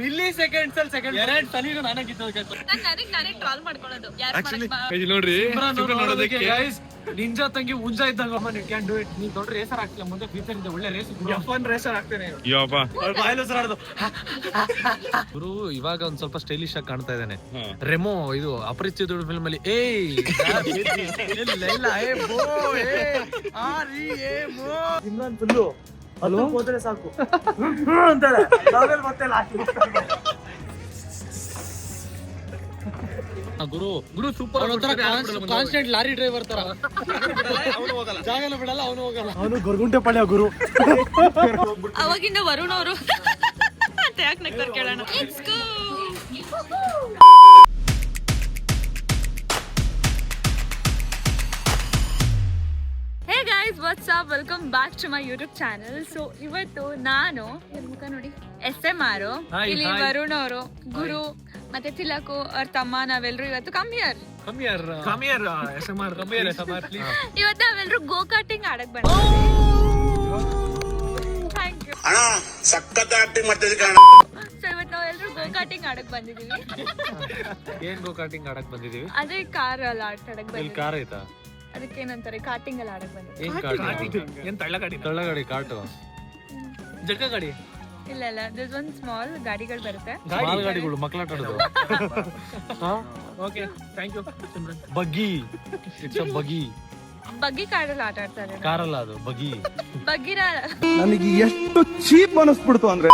Milli seconds ಅಲ್ಲಿ second ಎರಡು ಸಲಿನೂ ನಾನೇ ಗಿದ್ದೋದು. ನಾನೇ ಟ್ರಾಲ್ ಮಾಡ್ಕೊಳ್ಳೋದು ನೋಡ್ರಿ ಗೈಸ್, ನಿಂಜಾ ತಂಗಿ ಉಂಜಾ ಇದ್ದಾಗ ಅಮ್ಮ ನೀವು ಕ್ಯಾನ್ ಡೂ ಇಟ್. ನೀನ್ ದೊಡ್ಡ ರೇಸರ್ ಆಗ್ತಿಲ್ಲ, ಮುಂದೆ ಫ್ಯೂಚರ್ ಇಂದ ಒಳ್ಳೆ F1 ರೇಸರ್ ಆಗ್ತೇನೆ. ಗುರು ಇವಾಗ ಒಂದ್ ಸ್ವಲ್ಪ ಸ್ಟೈಲಿಶ್ ಆಗಿ ಕಾಣ್ತಾ ಇದ್ದಾನೆ. ರೆಮೋ ಇದು ಅಪರಿಚಿತ ಫಿಲ್ಮ್ ಅಲ್ಲಿ ಹೋದ್ರೆ ಸಾಕು ಅಂತಾಳೆ. ಗುರು ಗುರು ಸೂಪರ್. ಕಾನ್ಸ್ಟೆಂಟ್ ಲಾರಿ ಡ್ರೈವರ್ ತರ, ಜಾಗನ ಬಿಡಲ್ಲ, ಅವನು ಹೋಗಲ್ಲ. ಅವನು ಗೊರಗುಂಟೆ ಪಾಳ್ಯ ಗುರು. ಅವಾಗಿಂದ ವರುಣ್ ಅವರು ಯಾಕೆ ನಗ್ತಾರೆ ಕೇಳೋಣ. Hey guys, what's up, welcome back to my YouTube channel. So ಇವತ್ತು ನಾನು ಮುಖ ನೋಡಿ SMR, ಇಲ್ಲಿ ವರುಣ್ ಅವರು, ಗುರು ಮತ್ತೆ ತಿಲಕು ಅವ್ರ ತಮ್ಮ, ನಾವೆಲ್ಲರೂ ಇವತ್ತು ಕಮ್ಮಿಯರ್ ಇವತ್ತು ನಾವೆಲ್ಲರೂ ಗೋ ಕಾರ್ಟಿಂಗ್ ಆಡಕ್ ಬಂದಿದ್ದೀವಿ. ಸೊ ಇವತ್ತು ನಾವೆಲ್ಲರೂ ಗೋ ಕಾರ್ಟಿಂಗ್ ಆಡಕ್ ಬಂದಿದ್ದೀವಿ. ಏನ್ ಗೋ ಕಾರ್ಟಿಂಗ್ ಆಡಕ್ ಬಂದಿದೀವಿ? ಅದೇ ಕಾರ್ ಎಲ್ಲ ಆಡಕ್ ಬಂದಿದ್ದೀವಿ. ಕಾರ್ ಐತಾ? ಅದಕ್ಕೆ ಏನಂತಾರೆ, ಕಾರ್ಟಿಂಗ್ ಎಲ್ಲ ಆಡಕ್ ಬಂದಿದ್ದೀವಿ. ಏನ್ ತಳ್ಳಗಾಡಿ ಕಾರ್ಟು ಜಗ್ಗ ಗಾಡಿ? ಇಲ್ಲ ಇಲ್ಲ, ದಿಸ್ ಒನ್ ಸ್ಮಾಲ್ ಗಾಡಿಗಳು ಬರುತ್ತೆ, ಸ್ಮಾಲ್ ಗಾಡಿಗಳು ಮಕ್ಕಳಾಟ ಆಡೋದು. Okay, thank you. Buggy, it's a buggy. Buggy ಕಾರಲ್ಲಿ ಆಟ ಆಡ್ತಾರೆ. ಕಾರಲ್ಲ ಅದು, ಬಗ್ಗಿ. ಬಗ್ಗಿರ ನನಗೆ ಎಷ್ಟು ಚೀಪ್ ಅನಿಸ್ಬಿಡ್ತು ಅಂದ್ರೆ.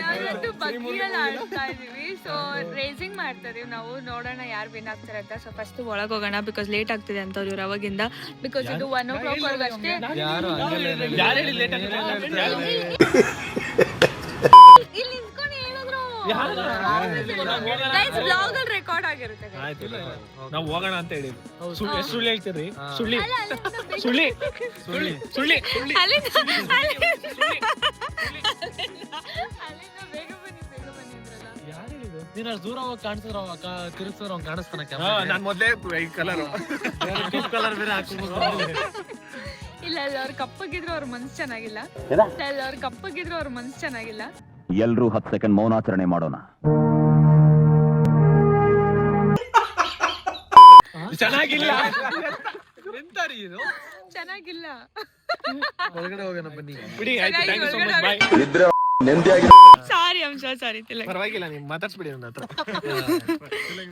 ನಾವಿವತ್ತು ಬಗ್ಗಿರಲ್ಲಿ ಆಡ್ತಾ ಇದೀವಿ. ಸೊ ರೇಸಿಂಗ್ ಮಾಡ್ತಾ ಇದೀವಿ ನಾವು, ನೋಡೋಣ ಯಾರು ವಿನ್ ಆಗ್ತಾರೆ ಅಂತ. ಸೊ ಫಸ್ಟ್ ಒಳಗೆ ಹೋಗೋಣ, ಬಿಕಾಸ್ ಲೇಟ್ ಆಗ್ತಿದೆ ಅಂತ ಅವ್ರು ಅವಾಗಿಂದ. ಬಿಕಾಸ್ ಇದು 1 o'clock ವರೆಗೂ ಅಷ್ಟೇ. ಇಲ್ಲಿ ನಿಂತ್ಕೊಂಡು ಹೇಳಿದ್ರು ಗೈಸ್, ಬ್ಲಾಗ್ ಅಲ್ಲಿ ರೆಕಾರ್ಡ್ ಆಗಿರುತ್ತೆ. ನಾವು ಹೋಗೋಣ ಅಂತ ಹೇಳಿ ಸುಳ್ಳು ಹೇಳ್ತೀರಿ? ನೀನು ದೂರ ಹೋಗಿ ಕಾಣಿಸಿದ್ರ ತಿರುಗಿಸಿದ್ರ ಅವ್ನು ಕಾಣಿಸ್ತಾನ. ನಾನು ಮೊದಲೇ ಕಲರ್ ಬೇರೆ ಹಾಕೊಂಡು. ಇಲ್ಲ ಇಲ್ಲ, ಅವ್ರು ಕಪ್ಪಗಿದ್ರು ಅವ್ರ ಮನ್ಸು ಚೆನ್ನಾಗಿಲ್ಲ. ಇಲ್ಲ, ಅವ್ರು ಕಪ್ಪಗಿದ್ರು ಅವ್ರ ಮನ್ಸು ಚೆನ್ನಾಗಿಲ್ಲ. ಎಲ್ರೂ 10 ಸೆಕೆಂಡ್ ಮೌನಾಚರಣೆ ಮಾಡೋಣ. ಚೆನ್ನಾಗಿಲ್ಲ, ಚೆನ್ನಾಗಿಲ್ಲ. ಒಳಗಡೆ ಹೋಗೋಣ ಬನ್ನಿ. ಸಾರಿ ಅಂಶ, ಸಾರಿ ಪರವಾಗಿಲ್ಲ, ನೀವು ಮಾತಾಡ್ಸ್ಬಿಡಿ ನನ್ನ ಹತ್ರ.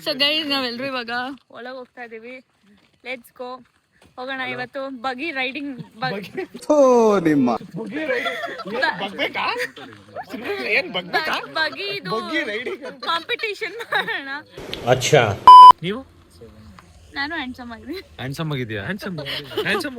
ಸೊ ಗೈಸ್, ನಾವೆಲ್ಲರೂ ಇವಾಗ ಒಳಗೆ ಹೋಗ್ತಾ ಇದೀವಿ. ಲೆಟ್ಸ್ ಗೋ, ಹೋಗೋಣ. ಇವತ್ತು ಬಗಿ ರೈಡಿಂಗ್, ಬಗಿ ಇದು ಕಾಂಪಿಟೇಷನ್ ಮಾಡೋಣ. ಅಚ್ಚಾ, ನೀವು? ನಾನು ಹ್ಯಾಂಡ್ಸಮ್ ಆಗಿದ್ದೀನಿ. ಹ್ಯಾಂಡ್ಸಮ್ ಆಗಿದ್ಯಾ? ಹ್ಯಾಂಡ್ಸಮ್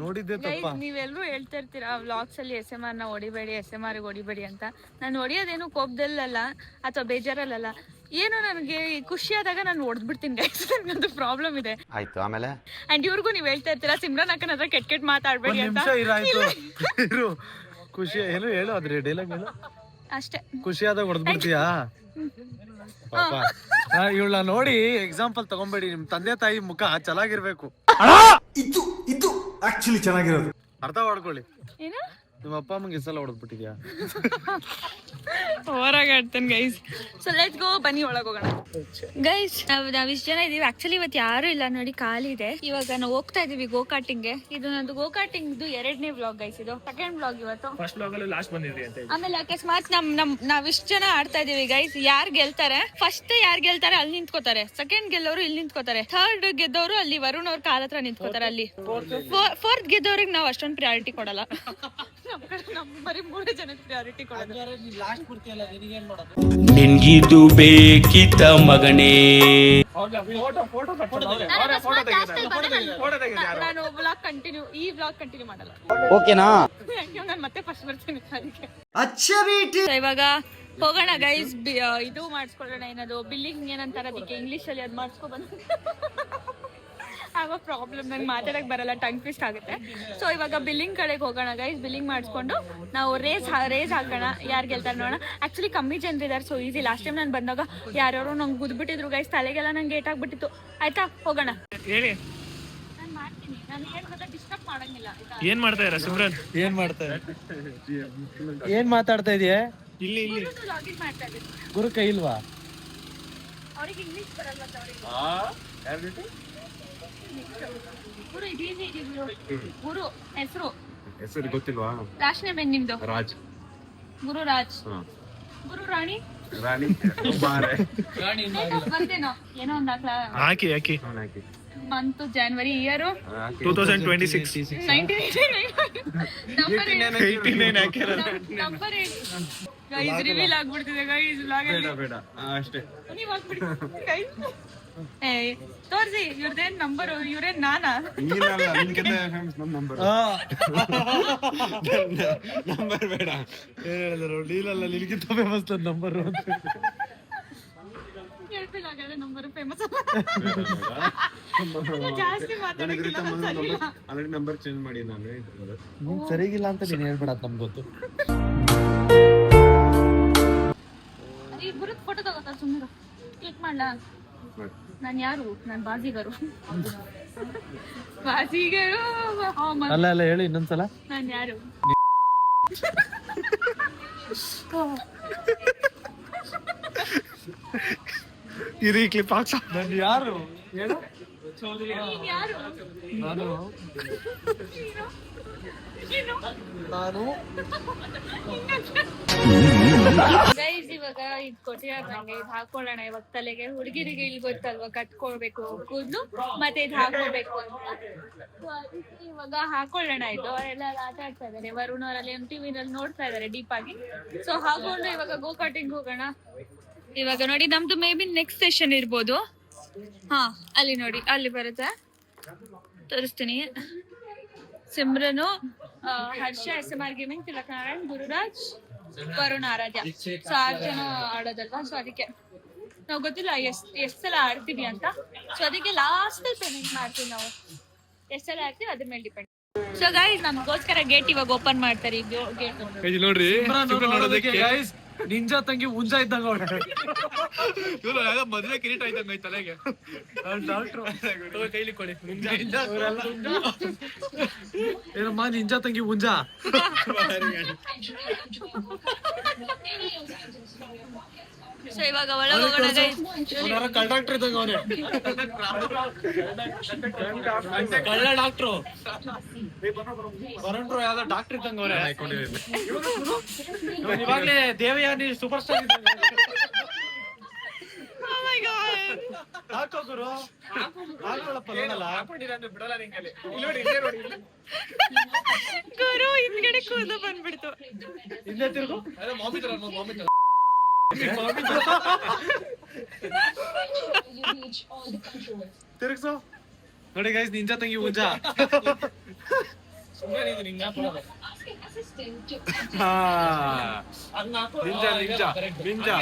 ನೋಡಿದ್ದೆ ತಪ್ಪ. ನೀವೆಲ್ಲರೂ ಹೇಳ್ತಾ ಇರ್ತೀರಾ ವ್ಲಾಗ್ಸ್ ಅಲ್ಲಿ SMR ನ ಹೊಡಿಬೇಡಿ, SMR ಹೊಡಿಬೇಡಿ ಅಂತ. ನಾನು ಹೊಡಿಯೋದೇನು ಕೋಪದಲ್ಲಲ್ಲ ಅಥವಾ ಬೇಜಾರಲ್ಲ, ಏನೋ ನನಗೆ ಖುಷಿ ಆದಾಗ ನಾನು ಹೊಡೆದ್ಬಿಡ್ತೀನಿ ಗೈಸ್. ಅದು ಪ್ರಾಬ್ಲಮ್ ಇದೆ. ಆಯ್ತು, ಆಮೇಲೆ ಅಂಡ್ ಇವ್ರಿಗೂ ನೀವ್ ಹೇಳ್ತಾ ಇರ್ತೀರಾ ಸಿಮ್ರನ್ ಅಕ್ಕನ ಹತ್ರ ಕೆಟ್ಟ ಮಾತಾಡ್ಬೇಡಿ ಅಂತ. ಖುಷಿ ಏನು ಹೇಳು, ಅದ್ರಿ ಡೈಲಾಗ್ ಹೇಳು ಅಷ್ಟೇ. ಖುಷಿ ಆದಾಗ ಹೊಡೆದ್ಬಿಡ್ತೀಯಾ? ಇವಳ ನೋಡಿ ಎಕ್ಸಾಂಪಲ್ ತಗೊಂಬೇಡಿ. ನಿಮ್ ತಂದೆ ತಾಯಿ ಮುಖ ಚೆನ್ನಾಗಿರ್ಬೇಕು. ಇದು ಆಕ್ಚುಲಿ ಚೆನ್ನಾಗಿರೋದು, ಅರ್ಥ ಮಾಡ್ಕೊಳ್ಳಿ. ಏನು ನಿಮ್ಮ ಅಪ್ಪ ಅಮ್ಮಂಗೆ ಸಲ ಹೊಡೆದ್ಬಿಟ್ಟಿದ್ಯಾ? ಹೊರಗೆ ಆಡ್ತಾನೆ ಗೈಸ್. ಸೊ ಲೆಟ್ಸ್ ಗೋ, ಬನ್ನಿ ಒಳಗೆ ಹೋಗೋಣ. ಗೈಸ್, ನಾವ್ ಇಷ್ಟು ಜನ ಇದೀವಿ. ಆಕ್ಚುಲಿ ಇವತ್ತು ಯಾರು ಇಲ್ಲ ನೋಡಿ, ಖಾಲಿ ಇದೆ. ಇವಾಗ ನಾವು ಹೋಗ್ತಾ ಇದೀವಿ ಗೋ ಕಾರ್ಟಿಂಗ್ಗೆ. ಇದು ನಂದು ಗೋ ಕಾರ್ಟಿಂಗ್ 2ನೇ ವ್ಲಾಗ್ ಗೈಸ್. ಇದು 2nd ವ್ಲಾಗ್. ಇವತ್ತು ಫಸ್ಟ್ ವ್ಲಾಗ್ ಅಲ್ಲಿ ಲಾಸ್ಟ್ ಬಂದಿದ್ರಿ ಅಂತ. ಆಮೇಲೆ ಅಕಸ್ಮಾತ್ ನಾವ್ ಇಷ್ಟು ಜನ ಆಡ್ತಾ ಇದೀವಿ ಗೈಸ್. ಯಾರು ಗೆಲ್ತಾರೆ, ಫಸ್ಟ್ ಯಾರು ಗೆಲ್ತಾರೆ ಅಲ್ಲಿ ನಿಂತ್ಕೋತಾರೆ. ಸೆಕೆಂಡ್ ಗೆಲ್ಲೋರು ಇಲ್ಲಿ ನಿಂತ್ಕೋತಾರೆ. ಥರ್ಡ್ ಗೆದ್ದವರು ಅಲ್ಲಿ ವರುಣ್ ಅವ್ರ ಕಾಲ ಹತ್ರ ನಿಂತ್ಕೋತಾರೆ. ಅಲ್ಲಿ ಫೋರ್ತ್ ಗೆದ್ದವ್ರಿಗೆ ನಾವು ಅಷ್ಟೊಂದು ಪ್ರಿಯಾರಿಟಿ ಕೊಡಲ್ಲ. ಬರೀ 3 ಜನಕ್ಕೆ ಪ್ರಿಯಾರಿಟಿ ಕೊಡೋದು. ನಿನ್ಗಿದು ಬೇಕಿತ್ತ ಮಗನೇ? ನಾನು ವ್ಲಾಗ್ ಕಂಟಿನ್ಯೂ, ಈ ವ್ಲಾಗ್ ಕಂಟಿನ್ಯೂ ಮಾಡಲ್ಲ. ಓಕೆನಾ? ನಾನು ಮತ್ತೆ ಫಸ್ಟ್ ಬರ್ತೀನಿ ಅದಕ್ಕೆ. ಇವಾಗ ಹೋಗೋಣ ಗೈಸ್, ಇದು ಮಾಡಿಸ್ಕೊಳ್ಳೋಣ. ಏನದು ಬಿಲ್ಲಿಂಗ್ ಏನಂತಾರೆ ಅದಕ್ಕೆ ಇಂಗ್ಲಿಷ್ ಅಲ್ಲಿ, ಅದು ಮಾಡಿಸ್ಕೊ ಬಂದು ಹ್ಯಾವ್ ಅ ಪ್ರಾಬ್ಲಮ್, ನಂಗೆ ಮಾತಾಡಕ್ ಬರಲ್ಲ, ಟಂಗ್ ಟ್ವಿಸ್ಟ್ ಆಗುತ್ತೆ. ಸೊ ಇವಾಗ ಬಿಲ್ಲಿಂಗ್ ಕಡೆಗೆ ಹೋಗೋಣ ಗೈಸ್. ಬಿಲ್ಲಿಂಗ್ ಮಾಡಿಸ್ಕೊಂಡು ನಾವು ರೇಸ್ ಹಾಕೋಣ, ಯಾರು ಗೆಲ್ತಾರೆ ನೋಡೋಣ. ಆಕ್ಚುಲಿ ಕಮ್ಮಿ ಜನರಿದ್ದಾರೆ, ಸೊ ಈಸಿ. ಲಾಸ್ಟ್ ಟೈಮ್ ನಾನು ಬಂದಾಗ ಯಾರ್ಯಾರು ನಂಗೆ ಗುದ್ಬಿಟ್ಟಿದ್ರು ಗೈಸ್, ತಲೆಗೆಲ್ಲ ನಂಗೆ ಏಟ್ ಆಗ್ಬಿಟ್ಟಿತ್ತು. ಆಯ್ತಾ, ಹೋಗೋಣ. ಹೇಳಿ ನಾನು ಮಾಡ್ತೀನಿ, ನಾನು ಹೇಳ್ಬೋದ ಡಿಸ್ಟರ್ಬ್ ಮಾಡಂಗಿಲ್ಲ. ಏನ್ ಮಾಡ್ತಾ ಇರ ಸಿಮ್ರನ್? ಏನ್ ಮಾತಾಡ್ತಾ ಇದೀಯ? ಇಲ್ಲಿ ಲಾಗಿನ್ ಮಾಡ್ತಾ ಇದ್ದೀನಿ. ಗುರು ಕೈ ಇಲ್ವಾ? ಅವ್ರಿಗೆ ಇಂಗ್ಲಿಷ್ ಬರಲ್ಲ ಅಂತ ಅವ್ರಿಗೆ. ಗುರು ಇದೀನಿ ಗುರು ಹೆಸರು ಗೊತ್ತಿಲ್ವಾ? ಲಾಸ್ಟ್ ನೇಮ್ ಏನ್ ನಿಮ್ದು? ರಾಜ್. ಗುರು ರಾಜ್. ಗುರು ರಾಣಿ ಬಂದೇನೋ ಏನೋ ಒಂದ್ ಹಾಕಿ month January year 2026 number guys reveal ಆಗ್ಬಿಡ್ತಿದೆ ಗೈಸ್. ಬೇಡ ಅಷ್ಟೇ. ನೀವ್ ಹಾಕ್ಬಿಡಿ ಗೈಸ್. ತೋರ್ಸಿ ಇವ್ರದೇನ್ ನಂಬರ್, ಇವ್ರೇನ್ ನಾನಾ? ನಂಬರ್ ಬೇಡ. ಏನ್ ಹೇಳಿದ್ರು? ಡೀಲಲ್ಲ ನಿನಗಿಂತ ಫೇಮಸ್ ನಂಬರ್ ಅಂತ. ನಂಬರ್ ಫೇಮಸ್ ಜಾಸ್ತಿ ಮಾತಾಡೋದಿಲ್ಲ. ಆಲ್ರೆಡಿ ನಂಬರ್ ಚೇಂಜ್ ಮಾಡಿ ನಾನು. ನೀನ್ ಸರಿಗಿಲ್ಲ ಅಂತ ನೀನ್ ಹೇಳ್ಬೇಡ, ನಮ್ಗೆ ಗೊತ್ತು. ಇಬ್ಬರು ಫೋಟೋ ತಗೋತಾರ, ಸುಮ್ಮನೆ ಕ್ಲಿಕ್ ಮಾಡ್ಲಾ? ನಾನ್ ಯಾರು? ನಾನ್ ಬಾಜಿಗರು. ಅಲ್ಲ ಹೇಳಿ ಇನ್ನೊಂದ್ಸಲ. ನಾನ್ ಯಾರು? ಇರಿ ಕ್ಲಿಪ್ ಹಾಕ್ಸ. ನಾನು ಯಾರು ಹೇಳು? ನೀನ್ ಯಾರು? ನಾನು ಗೈಸ್ ಇವಾಗ ಇದ್ ಕೊಟ್ಟಿರೋ ನಂಗೆ ಇದ್ ಹಾಕೊಳ್ಳೋಣ ಇವಾಗ ತಲೆಗೆ. ಹುಡುಗಿರಿಗೆ ಇಲ್ಲಿ ಗೊತ್ತಲ್ವಾ, ಕಟ್ಕೊಳ್ಬೇಕು ಕೂದ್ಲು, ಮತ್ತೆ ಇದ್ ಹಾಕೋಬೇಕು ಅಂತ. So ಅದಕ್ಕೆ ಇವಾಗ ಹಾಕೊಳ್ಳೋಣ. ಇದು ಅವರೆಲ್ಲ ಆಟ ಆಡ್ತಾ ಇದಾರೆ, ವರುಣ್ ಅವರಲ್ಲಿ MTV-ನಲ್ಲಿ ನೋಡ್ತಾ ಇದಾರೆ ಡೀಪ್ ಆಗಿ. ಸೊ ಹಾಕೊಂಡು ಇವಾಗ ಗೋ ಕಾರ್ಟಿಂಗ್ ಹೋಗೋಣ. ಇವಾಗ ನೋಡಿ ನಮ್ದು ಮೇ ಬಿ ನೆಕ್ಸ್ಟ್ ಸೆಷನ್ ಇರ್ಬೋದು. ಹಾ ಅಲ್ಲಿ ನೋಡಿ, ಅಲ್ಲಿ ಬರುತ್ತೆ, ತೋರಿಸ್ತೀನಿ. ಸಿಮ್ರನು, ಹರ್ಷ, SMR ಗೇಮಿಂಗ್, ತಿಲಕ್ ನಾರಾಯಣ್, ಗುರುರಾಜ್, ವರುಣ್, ಆರಾಧ್ಯ. ಸೊ 6 ಜನ ಆಡೋದಲ್ವಾ, ಸೊ ಅದಕ್ಕೆ ನಾವು ಗೊತ್ತಿಲ್ಲ ಎಷ್ಟ್ ಸಲ ಆಡ್ತೀವಿ ಅಂತ. ಸೊ ಅದಕ್ಕೆ ಲಾಸ್ಟ್ ಪೇಮೆಂಟ್ ಮಾಡ್ತೀವಿ ನಾವು. ಎಷ್ಟ್ ಸಲ ಆಡ್ತೀವಿ ಅದ್ರ ಮೇಲೆ ಡಿಪೆಂಡ್. ಸೊ ಗೈಸ್ ನಮ್ಗೋಸ್ಕರ ಗೇಟ್ ಇವಾಗ ಓಪನ್ ಮಾಡ್ತಾರೆ. ಗೇಟ್ ನೋಡ್ರಿ ನೋಡೋದಕ್ಕೆ ಗೈಸ್ ನಿಂಜಾ ತಂಗಿ ಉಂಜಾ ಇದ್ದಂಗ ಮದ್ವೆ ಕಿರೀಟ ಇದ್ದಂಗ ತಲೆಗೆ. ಡಾಕ್ಟ್ರು ಕೈಲಿ ಕೊಡಿ. ಏನಮ್ಮ ನಿಂಜಾ ತಂಗಿ ಉಂಜಾ? ಸೊ ಇವಾಗ ಒಳಗೆ ಹೋಗೋಣ ಗೈಸ್. ಕಂಡಕ್ಟರ್ ಇದ್ದಂಗ ಅವನೇ, ಕಳ್ಳ ಡಾಕ್ಟ್ರು. ಬರಂಡ್ರು ಯಾವ್ದೋ ಡಾಕ್ಟರ್ ಇದ್ದಂಗ ಅವರೇ. ಇವಾಗ್ಲೇ ದೇವಯಾನಿ ಸೂಪರ್ ಸ್ಟಾರ್ ಹಾಕೋ ಗುರು, ಹಾಕೊಳ್ಳಪ್ಪ. ಬಿಡಲ್ಲ ನಿಂಗೆ. ಗುರು ಹಿಂದ್ಗಡೆ ಕೂದ ಬಂದ್ಬಿಡ್ತು. ಇಲ್ಲೇ ತಿರುಗು. ತಿರುಗ್ಸು ನೋಡಿ ಗೈಸ್, ನಿಂಜಾ ತಂಗಿ ಉಂಜಾ. Ninja ninja ninja.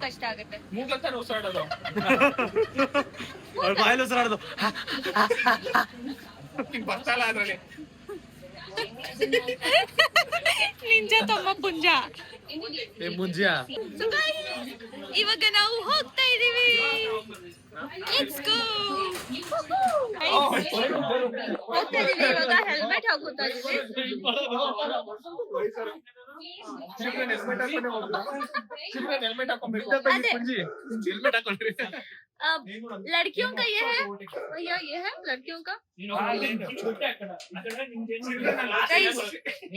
ಕಷ್ಟ ಆಗುತ್ತೆ. ಅವ್ರ ಬಾಯಲ್ಲಿ ಉಸಿರಾಡೋದು ಬರ್ತಲ್ಲ ಅದ್ರಲ್ಲಿ. ನಿಂಜಾ ತಮ್ಮ ಪುಂಜ. ಮುಂಜಿಯಾ. ಇವಾಗ ನಾವು ಹೋಗ್ತಾ ಇದೀವಿ. Let's go. ಹೋಗ್ತಾ ಇದೀವಿ ಇವಾಗ. ಹೆಲ್ಮೆಟ್ ಹಾಕೋತಾ ಇದೀವಿ. लड़कियों का ये है भैया, ये है लड़कियों का.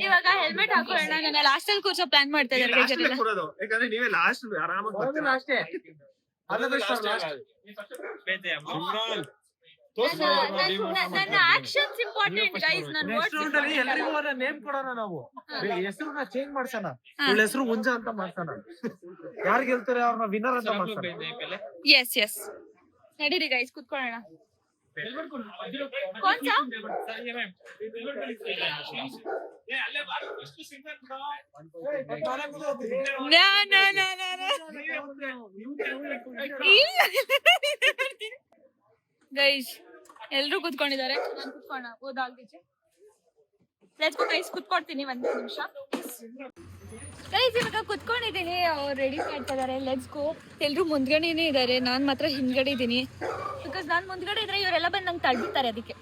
ಇವಾಗ ಹೆಲ್ಮೆಟ್ ಹಾಕೊಳ್ಳೋಣ. ನಾನು ಲಾಸ್ಟ್ ಅಲ್ಲಿ ಕೂರ್ಸೋ ಪ್ಲಾನ್ ಮಾಡ್ತಾ ಇದ್ದಾರೆ. ಯಾಕಂದ್ರೆ ನೀವೇ ಲಾಸ್ಟ್ ಆರಾಮಾಗಿ ನನ್ನ ಆಕ್ಷನ್ಸ್ ಇಂಪಾರ್ಟೆಂಟ್ ಗೈಸ್. ನನ್ನ ಎಲ್ರಿಗೂ ನೇಮ್ ಕೊಡೋಣ ನಾವು. ಹೆಸರನ್ನ ಚೇಂಜ್ ಮಾಡ್ಸೋಣ. ಇವಳ ಹೆಸರು ಮುಂಜಾ ಅಂತ ಮಾಡ್ಸೋಣ. ಯಾರು ಗೆಲ್ತಾರೆ ಅವ್ರನ್ನ ವಿನ್ನರ್ ಅಂತ ಮಾಡ್ಸೋಣ. ಎಸ್ ಎಸ್ ನಡೀರಿ ಗೈಸ್, ಕುತ್ಕೊಳ್ಳೋಣ. कौन सा? ಗೈಸ್ ಎಲ್ರು ಕುತ್ಕೊಂಡಿದ್ದಾರೆ, ನಾನು ಕುತ್ಕೋಣ ಓದಾಲ್ದಿಚ್ಚೆ. ಲೆಟ್ಸ್ ಗೋ ಗೈಸ್, ಕುತ್ಕೊಡ್ತೀನಿ ಒಂದು ನಿಮಿಷ. ಗೈಸ್ ಇವಾಗ ಕುತ್ಕೊಂಡಿದ್ದೀನಿ, ಅವ್ರು ರೆಡಿ ಮಾಡ್ತಾ ಇದಾರೆ. Let's go. ಎಲ್ರು ಮುಂದ್ಗಡೆನೇ ಇದ್ದಾರೆ, ನಾನ್ ಮಾತ್ರ ಹಿಂದ್ಗಡೆ ಇದ್ದೀನಿ. ಬಿಕಾಸ್ ನಾನ್ ಮುಂದ್ಗಡೆ ಇದ್ರೆ ಇವರೆಲ್ಲ ಬಂದು ನಂಗೆ ತಳ್ಬಿಡ್ತಾರೆ, ಅದಕ್ಕೆ.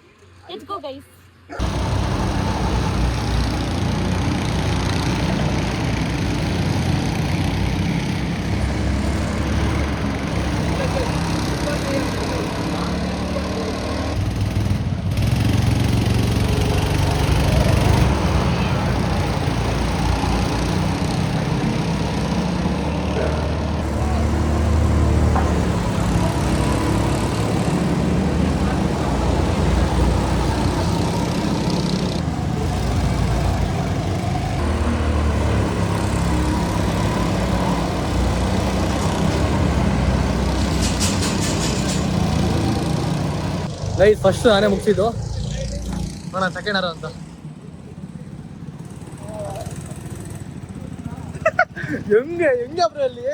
Let's go guys. Guys first ನಾನೇ ಮುಗಿಸಿದ್ದು, ನೋಡೋಣ ಸೆಕೆಂಡ್ ಯಾರು ಅಂತ. ಹೆಂಗೆ ಬ್ರೋ ಅಲ್ಲಿ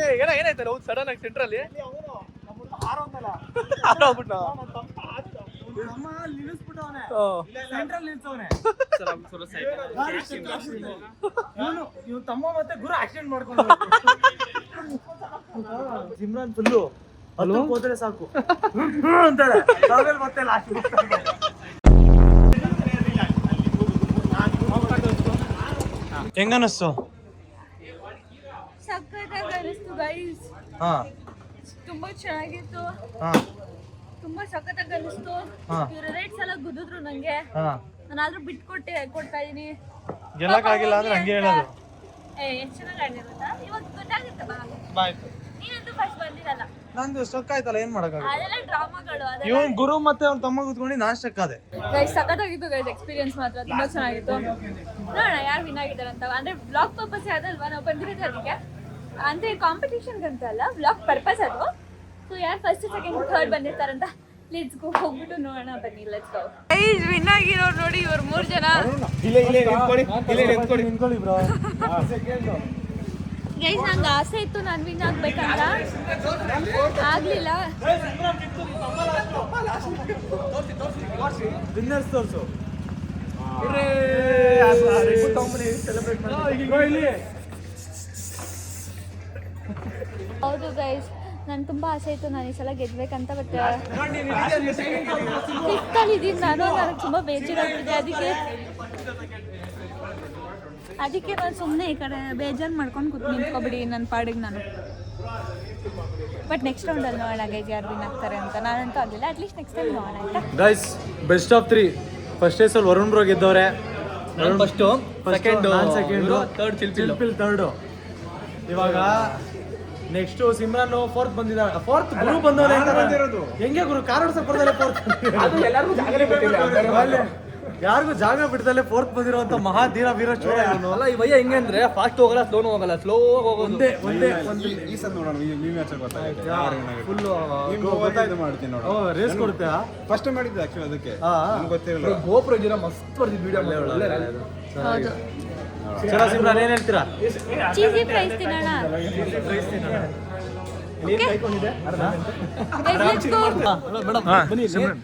ಏನಾಯ್ತಾರೆ? ಹೌದು, ಸಡನ್ ಆಗಿ ಸೆಂಟ್ರಲ್ಲಿ ತಮ್ಮ ಮತ್ತೆ ಗುರು ಆಕ್ಸಿಡೆಂಟ್ ಮಾಡ್ಕೊಂಡು ಸಿಮ್ರಾನ್ ಫುಲ್ಲು ಅಲ್ಲೂ ಹೋದ್ರೆ ಸಾಕು ಅಂತಾಳೆ. ಆಮೇಲೆ ಮತ್ತೆ ಲಾಸ್ಟ್ ಹೆಂಗನ್ನಿಸ್ತು? ಸಕ್ಕತ್ತಾಗಿ ಅನಿಸ್ತು ಗೈಸ್. ಹಾ ತುಂಬಾ ಚೆನ್ನಾಗಿತ್ತು, ಹಾ ತುಂಬಾ ಸಕ್ಕತ್ತಾಗಿ ಅನಿಸ್ತು. ಹಾ. ಇವ್ರು ರೇಟ್ಸ್ ಎಲ್ಲ ಗುದ್ದಿದ್ರು ನಂಗೆ, ಹಾ ನಾನಾದ್ರೂ ಕೊಡ್ತಾ ಇದೀನಿ. ಗೆಲ್ಲಕ್ಕಾಗಿಲ್ಲ ಅಂದ್ರೆ ಹಂಗೆ ಹೇಳೋದು. ಎಷ್ಟು ಚೆನ್ನಾಗಿ ಆಡಿದೆ ಗೊತ್ತಾ? ಇವಾಗ ಗೊತ್ತಾಗುತ್ತೆ ಬಾ. ಬಾಯ್ತು, ನೀನಂತೂ ಫಸ್ಟ್ ಬಂದಿರಲ್ಲ, ನಂದು ಸ್ಟಕ್ ಆಯ್ತಲ್ಲ, ಏನ್ ಮಾಡಕ್ಕಾಗ. ಅದೆಲ್ಲ ಡ್ರಾಮಾಗಳು. ಇವನ್ ಗುರು ಮತ್ತೆ ಅವ್ನ ತಮ್ಮ ಕೂತ್ಕೊಂಡು ನಾನ್ ಸ್ಟಕ್ ಆದೆ. ಗೈಸ್ ಸಖತ್ತಾಗಿತ್ತು ಗೈಸ್, ಎಕ್ಸ್ಪೀರಿಯನ್ಸ್ ಮಾತ್ರ ತುಂಬಾ ಚೆನ್ನಾಗಿತ್ತು. ನೋಡೋಣ ಯಾರು ವಿನ್ ಆಗಿದ್ದಾರೆ ಅಂತ. ಅಂದ್ರೆ ಬ್ಲಾಗ್ ಪರ್ಪಸ್ ಅದಲ್ವಾ ನಾವು ಬಂದಿರೋದು, ಅದಕ್ಕೆ ಅಂದ್ರೆ ಕಾಂಪಿಟೇಷನ್ ಅಂತ ಅಲ್ಲ, ಬ್ಲಾಗ್ ಪರ್ಪಸ್ ಅದು. ಸೊ ಯಾರು ಫಸ್ಟ್ ಸೆಕೆಂಡ್ ಥರ್ಡ್ ಬಂದಿರ್ತಾರಂತ ಲೆಟ್ಸ್ ಗೋ, ಹೋಗ್ಬಿಟ್ಟು ನೋಡೋಣ ಬನ್ನಿ. Let's go guys. ವಿನ್ ಆಗಿರೋರು ನೋಡಿ, ಇವ್ರು 3 ಜನ. ನಿಂತ್ಕೊಳ್ಳಿ ಬ್ರೋ. ಗೈಸ್ ನಂಗೆ ಆಸೆ ಇತ್ತು ನಾನು ವಿನ್ ಆಗ್ಬೇಕಂತ, ಆಗ್ಲಿಲ್ಲ. ವಿನ್ನರ್ಸ್ ತೋರ್ಸು. ಹೌದು ಗೈಸ್, ನನ್ ತುಂಬಾ ಆಸೆ ಇತ್ತು ನಾನು ಈ ಸಲ ಗೆದ್ಬೇಕಂತ. ಬಟ್ ಇದೀನಿ ನಾನು, ನನಗೆ ತುಂಬಾ ಬೇಜಾರಾಗ್ತಿದೆ. ಅದಕ್ಕೆ ನಾನು ಸುಮ್ಮನೆ ಈ ಕಡೆ ಬೇಜಾರು ಮಾಡ್ಕೊಂಡು ನಿಂತ್ಕೊಬಿಡಿ ನನ್ನ ಪಾಡಿಗೆ ನಾನು. ಬಟ್ ನೆಕ್ಸ್ಟ್ ರೌಂಡಲ್ಲಿ ನೋಡೋಣ ಗೈಸ್ ಯಾರು ವಿನ್ ಆಗ್ತಾರೆ ಅಂತ. ನಾನಂತೂ ಆಗಿಲ್ಲ, ಅಟ್ಲೀಸ್ಟ್ ನೆಕ್ಸ್ಟ್ ಟೈಮ್ ನೋಡೋಣ ಆಯ್ತಾ. Guys best of 3. ಫಸ್ಟ್ ರೇಸಲ್ಲಿ ವರುಣ್ ಬ್ರೋ ಗೆದ್ದವ್ರೆ. ಫಸ್ಟು, ಸೆಕೆಂಡ್, ಥರ್ಡ್ ಚಿಲ್ಪಿಲ್ ಥರ್ಡು. ಇವಾಗ ನೆಕ್ಸ್ಟ್ ಸಿಮ್ರಾನ್ ಫೋರ್ತ್ ಬಂದಿದ್ದಾಳೆ. ಫೋರ್ತ್ ಗುರು ಬಂದವರೆ. ಹೆಂಗೆ ಗುರು ಕಾರ್ ಓಡಿಸಕ್ ಬರ್ತಾರೆ ಫೋರ್ತ್? ಯಾರಿಗೂ ಜಾಗ ಬಿಡ್ದಲೆ ಫೋರ್ತ್ ಬಂದಿರುವಂತ ಮಹಾಧೀರ ವೀರ ಚೋಳ ಇವನು. ಅಲ್ಲ ಈ ಭಯ ಹೆಂಗೆ ಅಂದ್ರೆ ಫಾಸ್ಟ್ ಹೋಗಲ್ಲ, ಸ್ಲೋನು ಹೋಗಲ್ಲ, ಸ್ಲೋ ಒಂದೇ ಈ ಸಲ ನೋಡೋಣ, ಈ ಮ್ಯಾಚ್ ಗೊತ್ತಾಗುತ್ತೆ. ಫುಲ್ ಗೊತ್ತಾಯ್ತು ಮಾಡ್ತೀನಿ ನೋಡು. ರೇಸ್ ಕೊಡ್ತೀಯಾ? ಫಸ್ಟ್ ಮಾಡಿದ್ದು ಆಕ್ಚುಲಿ ಅದಕ್ಕೆ ನನಗೆ ಗೊತ್ತಿರಲಿಲ್ಲ. ಗೋಪುರ ಜೀರ ಮಸ್ತ್ ಬರ್ದಿದ್ದು ವಿಡಿಯೋ. ಹೌದು. ಚಲೋ ಸಿಮ್ರಾನ್ ಏನ್ ಹೇಳ್ತೀರಾ? ಚೀಸಿ ಪ್ರೈಸ್ ತಿನ್ನೋಣ.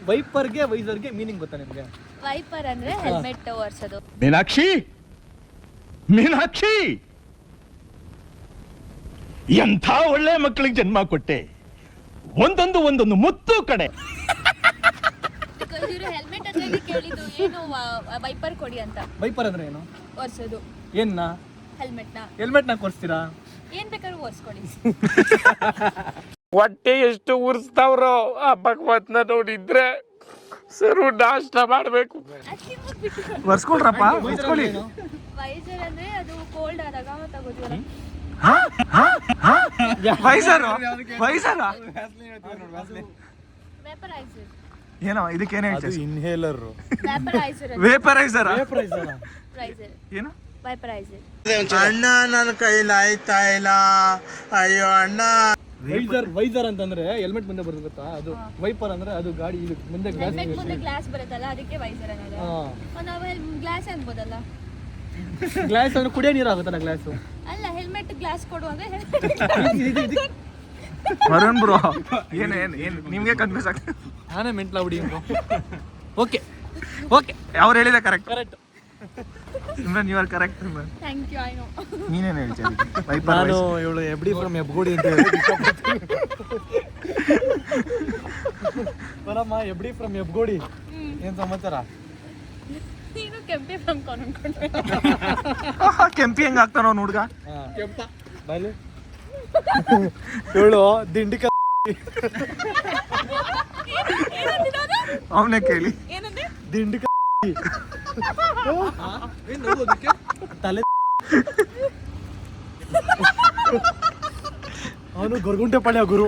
ವೈಪರ್ಗೆ ವೈಸರ್ಗೆ ಮೀನಿಂಗ್ ಗೊತ್ತಾ ನಿಮ್ಗೆ? ವೈಪರ್ ಅಂದ್ರೆ ಹೆಲ್ಮೆಟ್ ಒರೆಸೋದು. ಮೀನಾಕ್ಷಿ, ಎಂಥ ಒಳ್ಳೆ ಮಕ್ಕಳಿಗೆ ಜನ್ಮ ಕೊಟ್ಟೆ. ಒಂದೊಂದು ಮುತ್ತು ಕಡೆ. ಇವರು ಹೆಲ್ಮೆಟ್ ಅಂದ್ರೆ ಕೇಳಿದ್ದು ಏನು ವೈಪರ್ ಕೊಡಿ ಅಂತ. ವೈಪರ್ ಅಂದ್ರೆ ಏನು? ಒರೆಸೋದು. ಏನ್ನ? ಹೆಲ್ಮೆಟ್ ನ ಕೊಡ್ಸ್ತೀರಾ? ಏನ್ ಬೇಕಾದ್ರೂ ಒರೆಸ್ಕೊಡಿ. ಹೊಟ್ಟೆ ಎಷ್ಟು ಉರ್ಸ್ತಾವ್ರೋ ಆ ಭಗವತ್ನ ನೋಡಿದ್ರೆ ಸರು ನಾಷ್ಟ ಮಾಡ್ಬೇಕು. ಬರ್ಸ್ಕೊಳ್ರಪ್ಪ, ಬರ್ಸ್ಕೊಳ್ಳಿ. ವೈಸರ್ ಅಂದ್ರೆ ಅದು ಕೋಲ್ಡ್ ಆದಾಗ ತಗೋತೀವಲ್ಲ. ವೆಪರೈಸರ್. ಏನೋ ಇದಕ್ಕೆ ಏನ್ ಹೇಳ್ತೀವಿ? ಇನ್ಹೇಲರ್, ವೆಪರೈಸರ್. ವೇಪರೈಸರ್ ಏನು? ವೆಪರೈಸರ್. ಅಣ್ಣ ನನ್ನ ಕೈಲಿ ಆಯ್ತಾ ಇಲ್ಲ, ಅಯ್ಯೋ ಅಣ್ಣ. ವೈಸರ್ ಅಂತಂದ್ರೆ ಹೆಲ್ಮೆಟ್ ಮುಂದೆ ಬರುತ್ತೆ ಗೊತ್ತಾ? ಅದು ವೈಪರ್ ಅಂದ್ರೆ ಅದು ಗಾಡಿ ಇದು ಮುಂದೆ ಗ್ಲಾಸ್. ಹೆಲ್ಮೆಟ್ ಮುಂದೆ ಗ್ಲಾಸ್ ಬರುತ್ತಲ್ಲ, ಅದಕ್ಕೆ ವೈಸರ್ ಅನ್ನೋದು. ನಾವು ಗ್ಲಾಸ್ ಅನ್ಬೋದಲ್ಲ. ಗ್ಲಾಸ್ ಅಂದ್ರೆ ಕುಡಿಯೋ ನೀರು ಆಗುತ್ತಲ್ಲ ಗ್ಲಾಸು. ಅಲ್ಲ ಹೆಲ್ಮೆಟ್ ಗ್ಲಾಸ್ ಕೊಡುವಾಗ ವರುಣ್ ಬ್ರೋ ಏನು ನಿಮಗೆ ಕನ್ಫ್ಯೂಸ್ ಆಗ್ತದೆ. ನಾನೇ ಮೆಂಟ್ಲ ಹುಡಿ ಓಕೆ ಓಕೆ ಅವ್ರು ಹೇಳಿದೆ correct. Correct. Simran you are correct. Thank you. I know. ನೀನೇನು ಹೇಳ್ತೀನಿ? ನಾನು ಇವಳು ಎಬ್ಡಿ ಫ್ರಮ್ ಹೆಬ್ಗೋಡಿ ಅಂತ ಹೇಳಿ ಬರಮ್ಮ. ಎಬ್ಡಿ ಫ್ರಮ್ ಹೆಬ್ಗೋಡಿ. ಏನ್ ಸಮಾಚಾರ? ನೀನು ಕೆಂಪಿ ಫ್ರಮ್ ಅನ್ಕೊಂಡೆ. ಕೆಂಪಿ ಹೆಂಗ್ ಆಗ್ತಾನ ಅವ್ನು ಹುಡುಗ? ಬಾಯ್ಲಿ ಇವಳು ದಿಂಡಿಕ ಅವನೇ ಕೇಳಿ. ಏನಂದ್ರೆ ದಿಂಡಿಕ ತಲೆ ಅವನು ಗೊರಗುಂಟೆಪಾಳ್ಯ ಗುರು.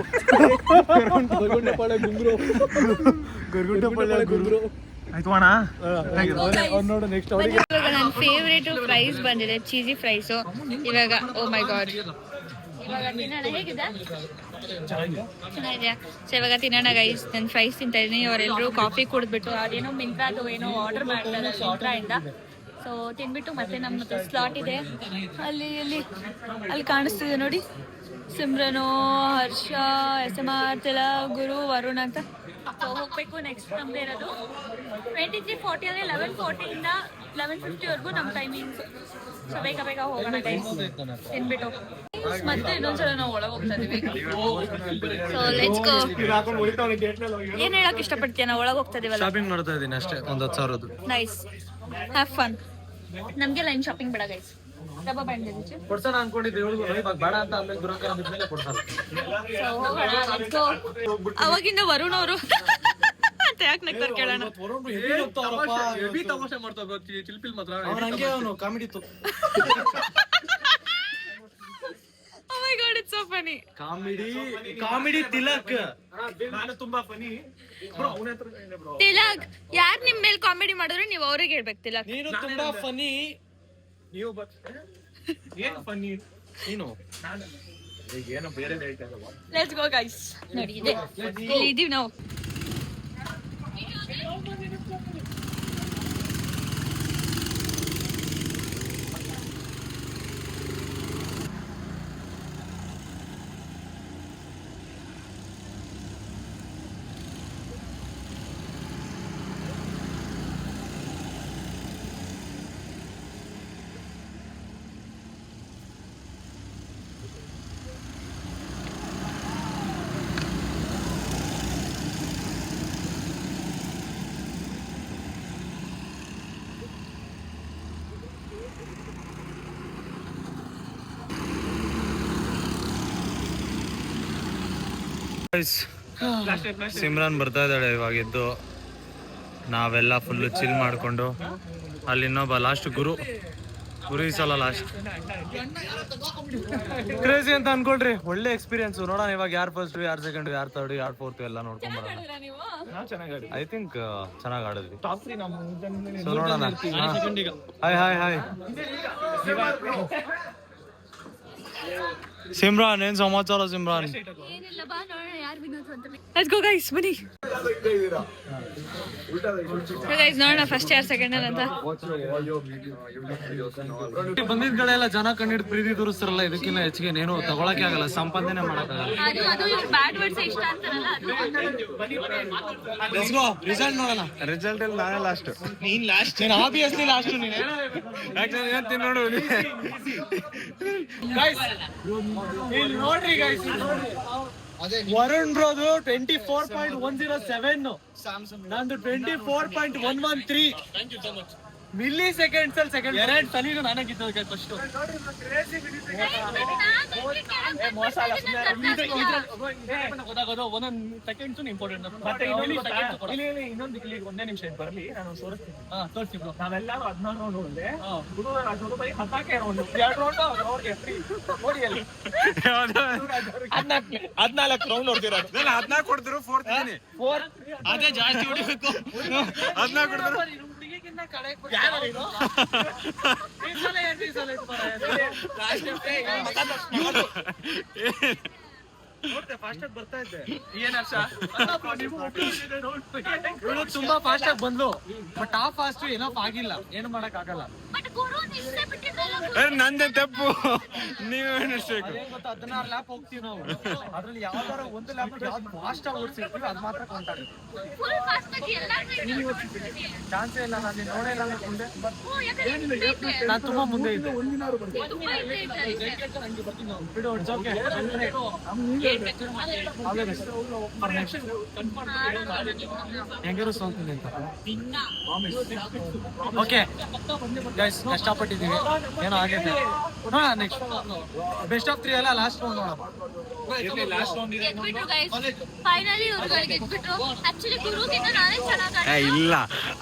ಗೊರಗುಂಟೆಪಾಳ್ಯ ಗುರು. ಆಯ್ತು ಅಣ್ಣ. ಅವ್ನು ನೋಡು ನೆಕ್ಸ್ಟ್ ಅವಳಿಗೆ. ಇವಾಗ ನನ್ನ ಫೇವ್ರೇಟ್ ಫ್ರೈಸ್ ಬಂದಿದೆ, ಚೀಸಿ ಫ್ರೈಸು. ಇವಾಗ ಓ ಮೈ ಗಾಡ್, ಇವಾಗ ತಿನ್ನೋಣ. ಹೇಗಿದೆ? ಚೆನ್ನಾಗಿದೆಯಾ? ಸೊ ಇವಾಗ ತಿನ್ನೋಣ ಗೈಸ್. ನಾನು ಫ್ರೈಸ್ ತಿಂತಾ ಇದ್ದೀನಿ. ಅವರೆಲ್ಲರೂ ಕಾಫಿ ಕುಡಿದ್ಬಿಟ್ಟು ಅದೇನೋ ಮಿಂತ್ರಾದು ಏನೋ ಆರ್ಡರ್ ಮಾಡ್ತಾರೆ ಮಿಂತ್ರಾಯಿಂದ. ಸೊ ತಿನ್ಬಿಟ್ಟು ಮತ್ತೆ ನಮ್ಮದು ಸ್ಲಾಟ್ ಇದೆ ಅಲ್ಲಿ ಕಾಣಿಸ್ತಿದೆ ನೋಡಿ. ಸಿಮ್ರನು, ಹರ್ಷ, SMR, ತಿಲ, ಗುರು, ವರುಣ್ ಅಂತ. ಸೊ ಹೋಗ್ಬೇಕು. ನೆಕ್ಸ್ಟ್ ನಮ್ದು ಇರೋದು 23:40 ಅಂದರೆ 11:40 11:50 ನಮ್ಮ ಟೈಮಿಂಗ್ಸ್. ಸೊ ಬೇಗ ಹೋಗೋಣ ಗೈಸ್ ತಿನ್ಬಿಟ್ಟು. ಮತ್ತೆ ಇನ್ನೊಂದ್ಸಲ ನಾವು ಒಳಗೆ ಹೋಗ್ತಾ ಇದೀವಿ. So let's go. ಏನ್ ಹೇಳಕ್ ಇಷ್ಟಪಡ್ತೀಯ? ನಾವು ಒಳಗೆ ಹೋಗ್ತಾ ಇದೀವಲ್ಲ. ಶಾಪಿಂಗ್ ಮಾಡ್ತಾ ಇದ್ದೀನಿ ಅಷ್ಟೇ, 10,000. Nice, have fun. ನಮ್ಗೆ ಲೈನ್ ಶಾಪಿಂಗ್ ಬೇಡ ಗೈಸ್. ಡಬ್ಬ ಬ್ಯಾಂಡ್ ಇದೆ ಕೊಡ್ಸೋಣ ಅನ್ಕೊಂಡಿದ್ದೆ. ಇವಾಗ ಬೇಡ ಅಂತ ಆಮೇಲೆ ಗುರುಕರ ಬಿದ್ಮೇಲೆ ಕೊಡ್ತಾರೆ. ಸೊ ಹೋಗೋಣ, ಲೆಟ್ಸ್ ಗೋ. ಅವಾಗಿಂದ ವರುಣ್ ಅವರು ಅಂತ ಯಾಕೆ ನಗ್ತಾರೆ ಕೇಳೋಣ. ತಮಾಷೆ ಮಾಡ್ತಾ ಚಿಲ್ಪಿಲ್ ಮಾತ್ರ ಹಂಗೆ ಅವನು comedy Oh my god, it's so funny. Comedy Tilak. ನಾನು ತುಂಬಾ ಫನಿ ಬ್ರೋ. ಅವನ ಹತ್ರ ಬ್ರೋ. ತಿಲಕ್ ಯಾರು ನಿಮ್ಮ ಮೇಲೆ ಕಾಮಿಡಿ ಮಾಡಿದ್ರು ನೀವು ಅವ್ರಿಗೆ ಹೇಳ್ಬೇಕು. ತಿಲಕ್ ನೀನು ತುಂಬಾ ಫನಿ. ನೀವು ಏನು ಫನಿ ನೀನು. ಈಗ ಏನೋ ಬೇರೆ ಹೇಳ್ತಾ ಇದ್ದಾವ. Let's go guys. ನೋಡಿ ಇದೆ ಇಲ್ಲಿ ಇದೀವಿ ನಾವು. ಸಿಮ್ರಾನ್ ಬರ್ತಾ ಇದ್ದಾಳೆ ಇವಾಗಿದ್ದು. ನಾವೆಲ್ಲ ಫುಲ್ಲು ಚಿಲ್ ಮಾಡಿಕೊಂಡು ಅಲ್ಲಿ ಇನ್ನೊಬ್ಬ ಲಾಸ್ಟ್ ಗುರು ಈ ಸಲ ಲಾಸ್ಟ್ ಕ್ರೇಜಿ ಅಂತ ಅನ್ಕೊಳ್ರಿ. ಒಳ್ಳೆ ಎಕ್ಸ್ಪೀರಿಯನ್ಸ್. ನೋಡೋಣ ಇವಾಗ ಯಾರು ಫಸ್ಟ್, ಯಾರು ಸೆಕೆಂಡ್, ಯಾರು ಥರ್ಡ್, ಯಾರು ಫೋರ್ತ್ ಎಲ್ಲ ನೋಡ್ಕೊಂಡ್ ಬರೋಣ. ಐ ಥಿಂಕ್ ಚೆನ್ನಾಗಿ ಆಡಿದ್ವಿ. ಸೊ ನೋಡೋಣ. ಹಾಯ್ ಸಿಮ್ರಾನ್, ಏನ್ ಸಮಾಚಾರ ಸಿಮ್ರಾನ್? ಏನಿಲ್ಲ, ಬಾ ನೋಡೋಣ ಯಾರು ವಿನೋದ್ ಅಂತ. ಲೆಟ್ಸ್ ಗೋ ಗೈಸ್, ಬನ್ನಿ. ಗೈಸ್ ನೋಡೋಣ ಫಸ್ಟ್ ಯಾರು ಸೆಕೆಂಡ್ ಅಂತ. ಬಂದಿದ್ ಕಡೆ ಎಲ್ಲ ಜನ ಕಂಡಿದ್ದು ಪ್ರೀತಿ ತೋರಿಸ್ತಾರಲ್ಲ, ಇದಕ್ಕಿಂತ ಹೆಚ್ಚಿಗೆ ಏನು ತಗೊಳಕ್ಕೆ ಆಗಲ್ಲ, ಸಂಪಾದನೆ ಮಾಡಕ್ಕಾಗಲ್ಲ. ಅದು ಬ್ಯಾಡ್ ವರ್ಡ್ಸ್ ಇಷ್ಟ ಅಂತಾರಲ್ಲ ಅದು. Let's go. ರಿಸಲ್ಟ್ ನೋಡೋಣ. ರಿಸಲ್ಟ್ ಅಲ್ಲಿ ನಾನೇ ಲಾಸ್ಟ್. ನೀನ್ ಲಾಸ್ಟ್. ನೀನ್ ಆಬ್ವಿಯಸ್ಲಿ ಲಾಸ್ಟ್. ನೀನು ಯಾಕಂದ್ರೆ ಹೇಳ್ತೀನಿ ನೋಡು. ಗೈಸ್ ಇಲ್ಲಿ ನೋಡ್ರಿ ಗೈಸ್, ವರುಣ್ ಬ್ರೋದು 24.107, ನಂದು 24.113 ಮಿಲಿ ಸೆಕೆಂಡ್ಸ್ ಅಲ್ಲಿ ಸೆಕೆಂಡ್. ಎರಡು ಸಲಿನೂ ನಾನೇ ಗಿದ್ದೋದು ಫಸ್ಟ್. ಗೊತ್ತಾಗೋದು ಒಂದೊಂದು ಸೆಕೆಂಡ್ಸ್ ಇಂಪಾರ್ಟೆಂಟ್. ಮತ್ತೆ ಇನ್ನೊಂದು ಕ್ಲಿಕ್ ಒಂದೇ ನಿಮಿಷ ಬರಲಿ, ನಾನು ತೋರಿಸ್ತೀನಿ. ತೋರಿಸಿ ಬ್ರೋ. ನಾವೆಲ್ಲರೂ 16 ರೌಂಡ್ ಹೋದ್ರೆ ಗುರು 14 ರೌಂಡ್ 2 ರೌಂಡ್ ಅವ್ರಿಗೆ ಫ್ರೀ. ನೋಡಿ ಅಲ್ಲಿ 14 ರೌಂಡ್ ಹೊಡ್ತಿರೋದು. 14 ಕೊಡ್ತಿರು, 4th ಇದೀನಿ. ಅದೇ ಜಾಸ್ತಿ ಹೊಡಿಬೇಕು. 14 ಕೊಡ್ತಿರು. ಹುಡುಗಿಗಿಂತ ಕಡೆ ಯಾರು ಇದು? ಈ ಸಲ ಇದು ಫಾಸ್ಟ್ ಆಗಿ ಬರ್ತಾ ಇದ್ದೆ. ಏನ್ ಹರ್ಷ ಇವಳು ತುಂಬಾ ಫಾಸ್ಟ್ ಆಗಿ ಬಂದ್ಲು, ಬಟ್ ಆ ಫಾಸ್ಟ್ ಏನೋ ಆಗಿಲ್ಲ, ಏನು ಮಾಡಕ್ ಆಗಲ್ಲ. ಬಟ್ ಗುರು ನಂದೇ ತಪ್ಪು, ನೀವೇ ಮಿಸ್ಟೇಕ್. ಅದೇನ್ ಗೊತ್ತಾ, 16 ಲ್ಯಾಪ್ ಹೋಗ್ತೀವಿ ನಾವು. ಅದ್ರಲ್ಲಿ ಯಾವ್ದಾರ ಒಂದು ಲ್ಯಾಪ್ ಯಾವ್ದು ಫಾಸ್ಟ್ ಆಗಿ ಓಡಿಸಿರ್ತೀವಿ ಅದು ಮಾತ್ರ ಕೌಂಟ್ ಆಗುತ್ತೆ. ಚಾನ್ಸೇ ಇಲ್ಲ, ನಾನು ನೋಡೇ ಇಲ್ಲ ಮುಂದೆ. ನಾನು ತುಂಬಾ ಮುಂದೆ ಇದ್ದೆ. ಬಿಡು, it's okay. ಹೆಂಗಿರೋ ಸೋಲ್ತೀನಿ ಅಂತ. ಓಕೆ ಗೈಸ್, ಕಷ್ಟಪಟ್ಟಿದ್ದೀವಿ, ಏನೋ ಆಗೈತೆ. ನೋಡೋಣ ನೆಕ್ಸ್ಟ್ ಬೆಸ್ಟ್ ಆಫ್ 3 ಅಲ್ಲ, ಲಾಸ್ಟ್ ರೌಂಡ್ ನೋಡೋಣ. ಫೈನಲಿ ಇವ್ರುಗಳು ಗೆದ್ಬಿಟ್ರು. ಆಕ್ಚುಲಿ ಗುರುಗಿಂತ ನಾನೇ ಚೆನ್ನಾಗಿ ಆಡಿದೆ. ಇಲ್ಲ,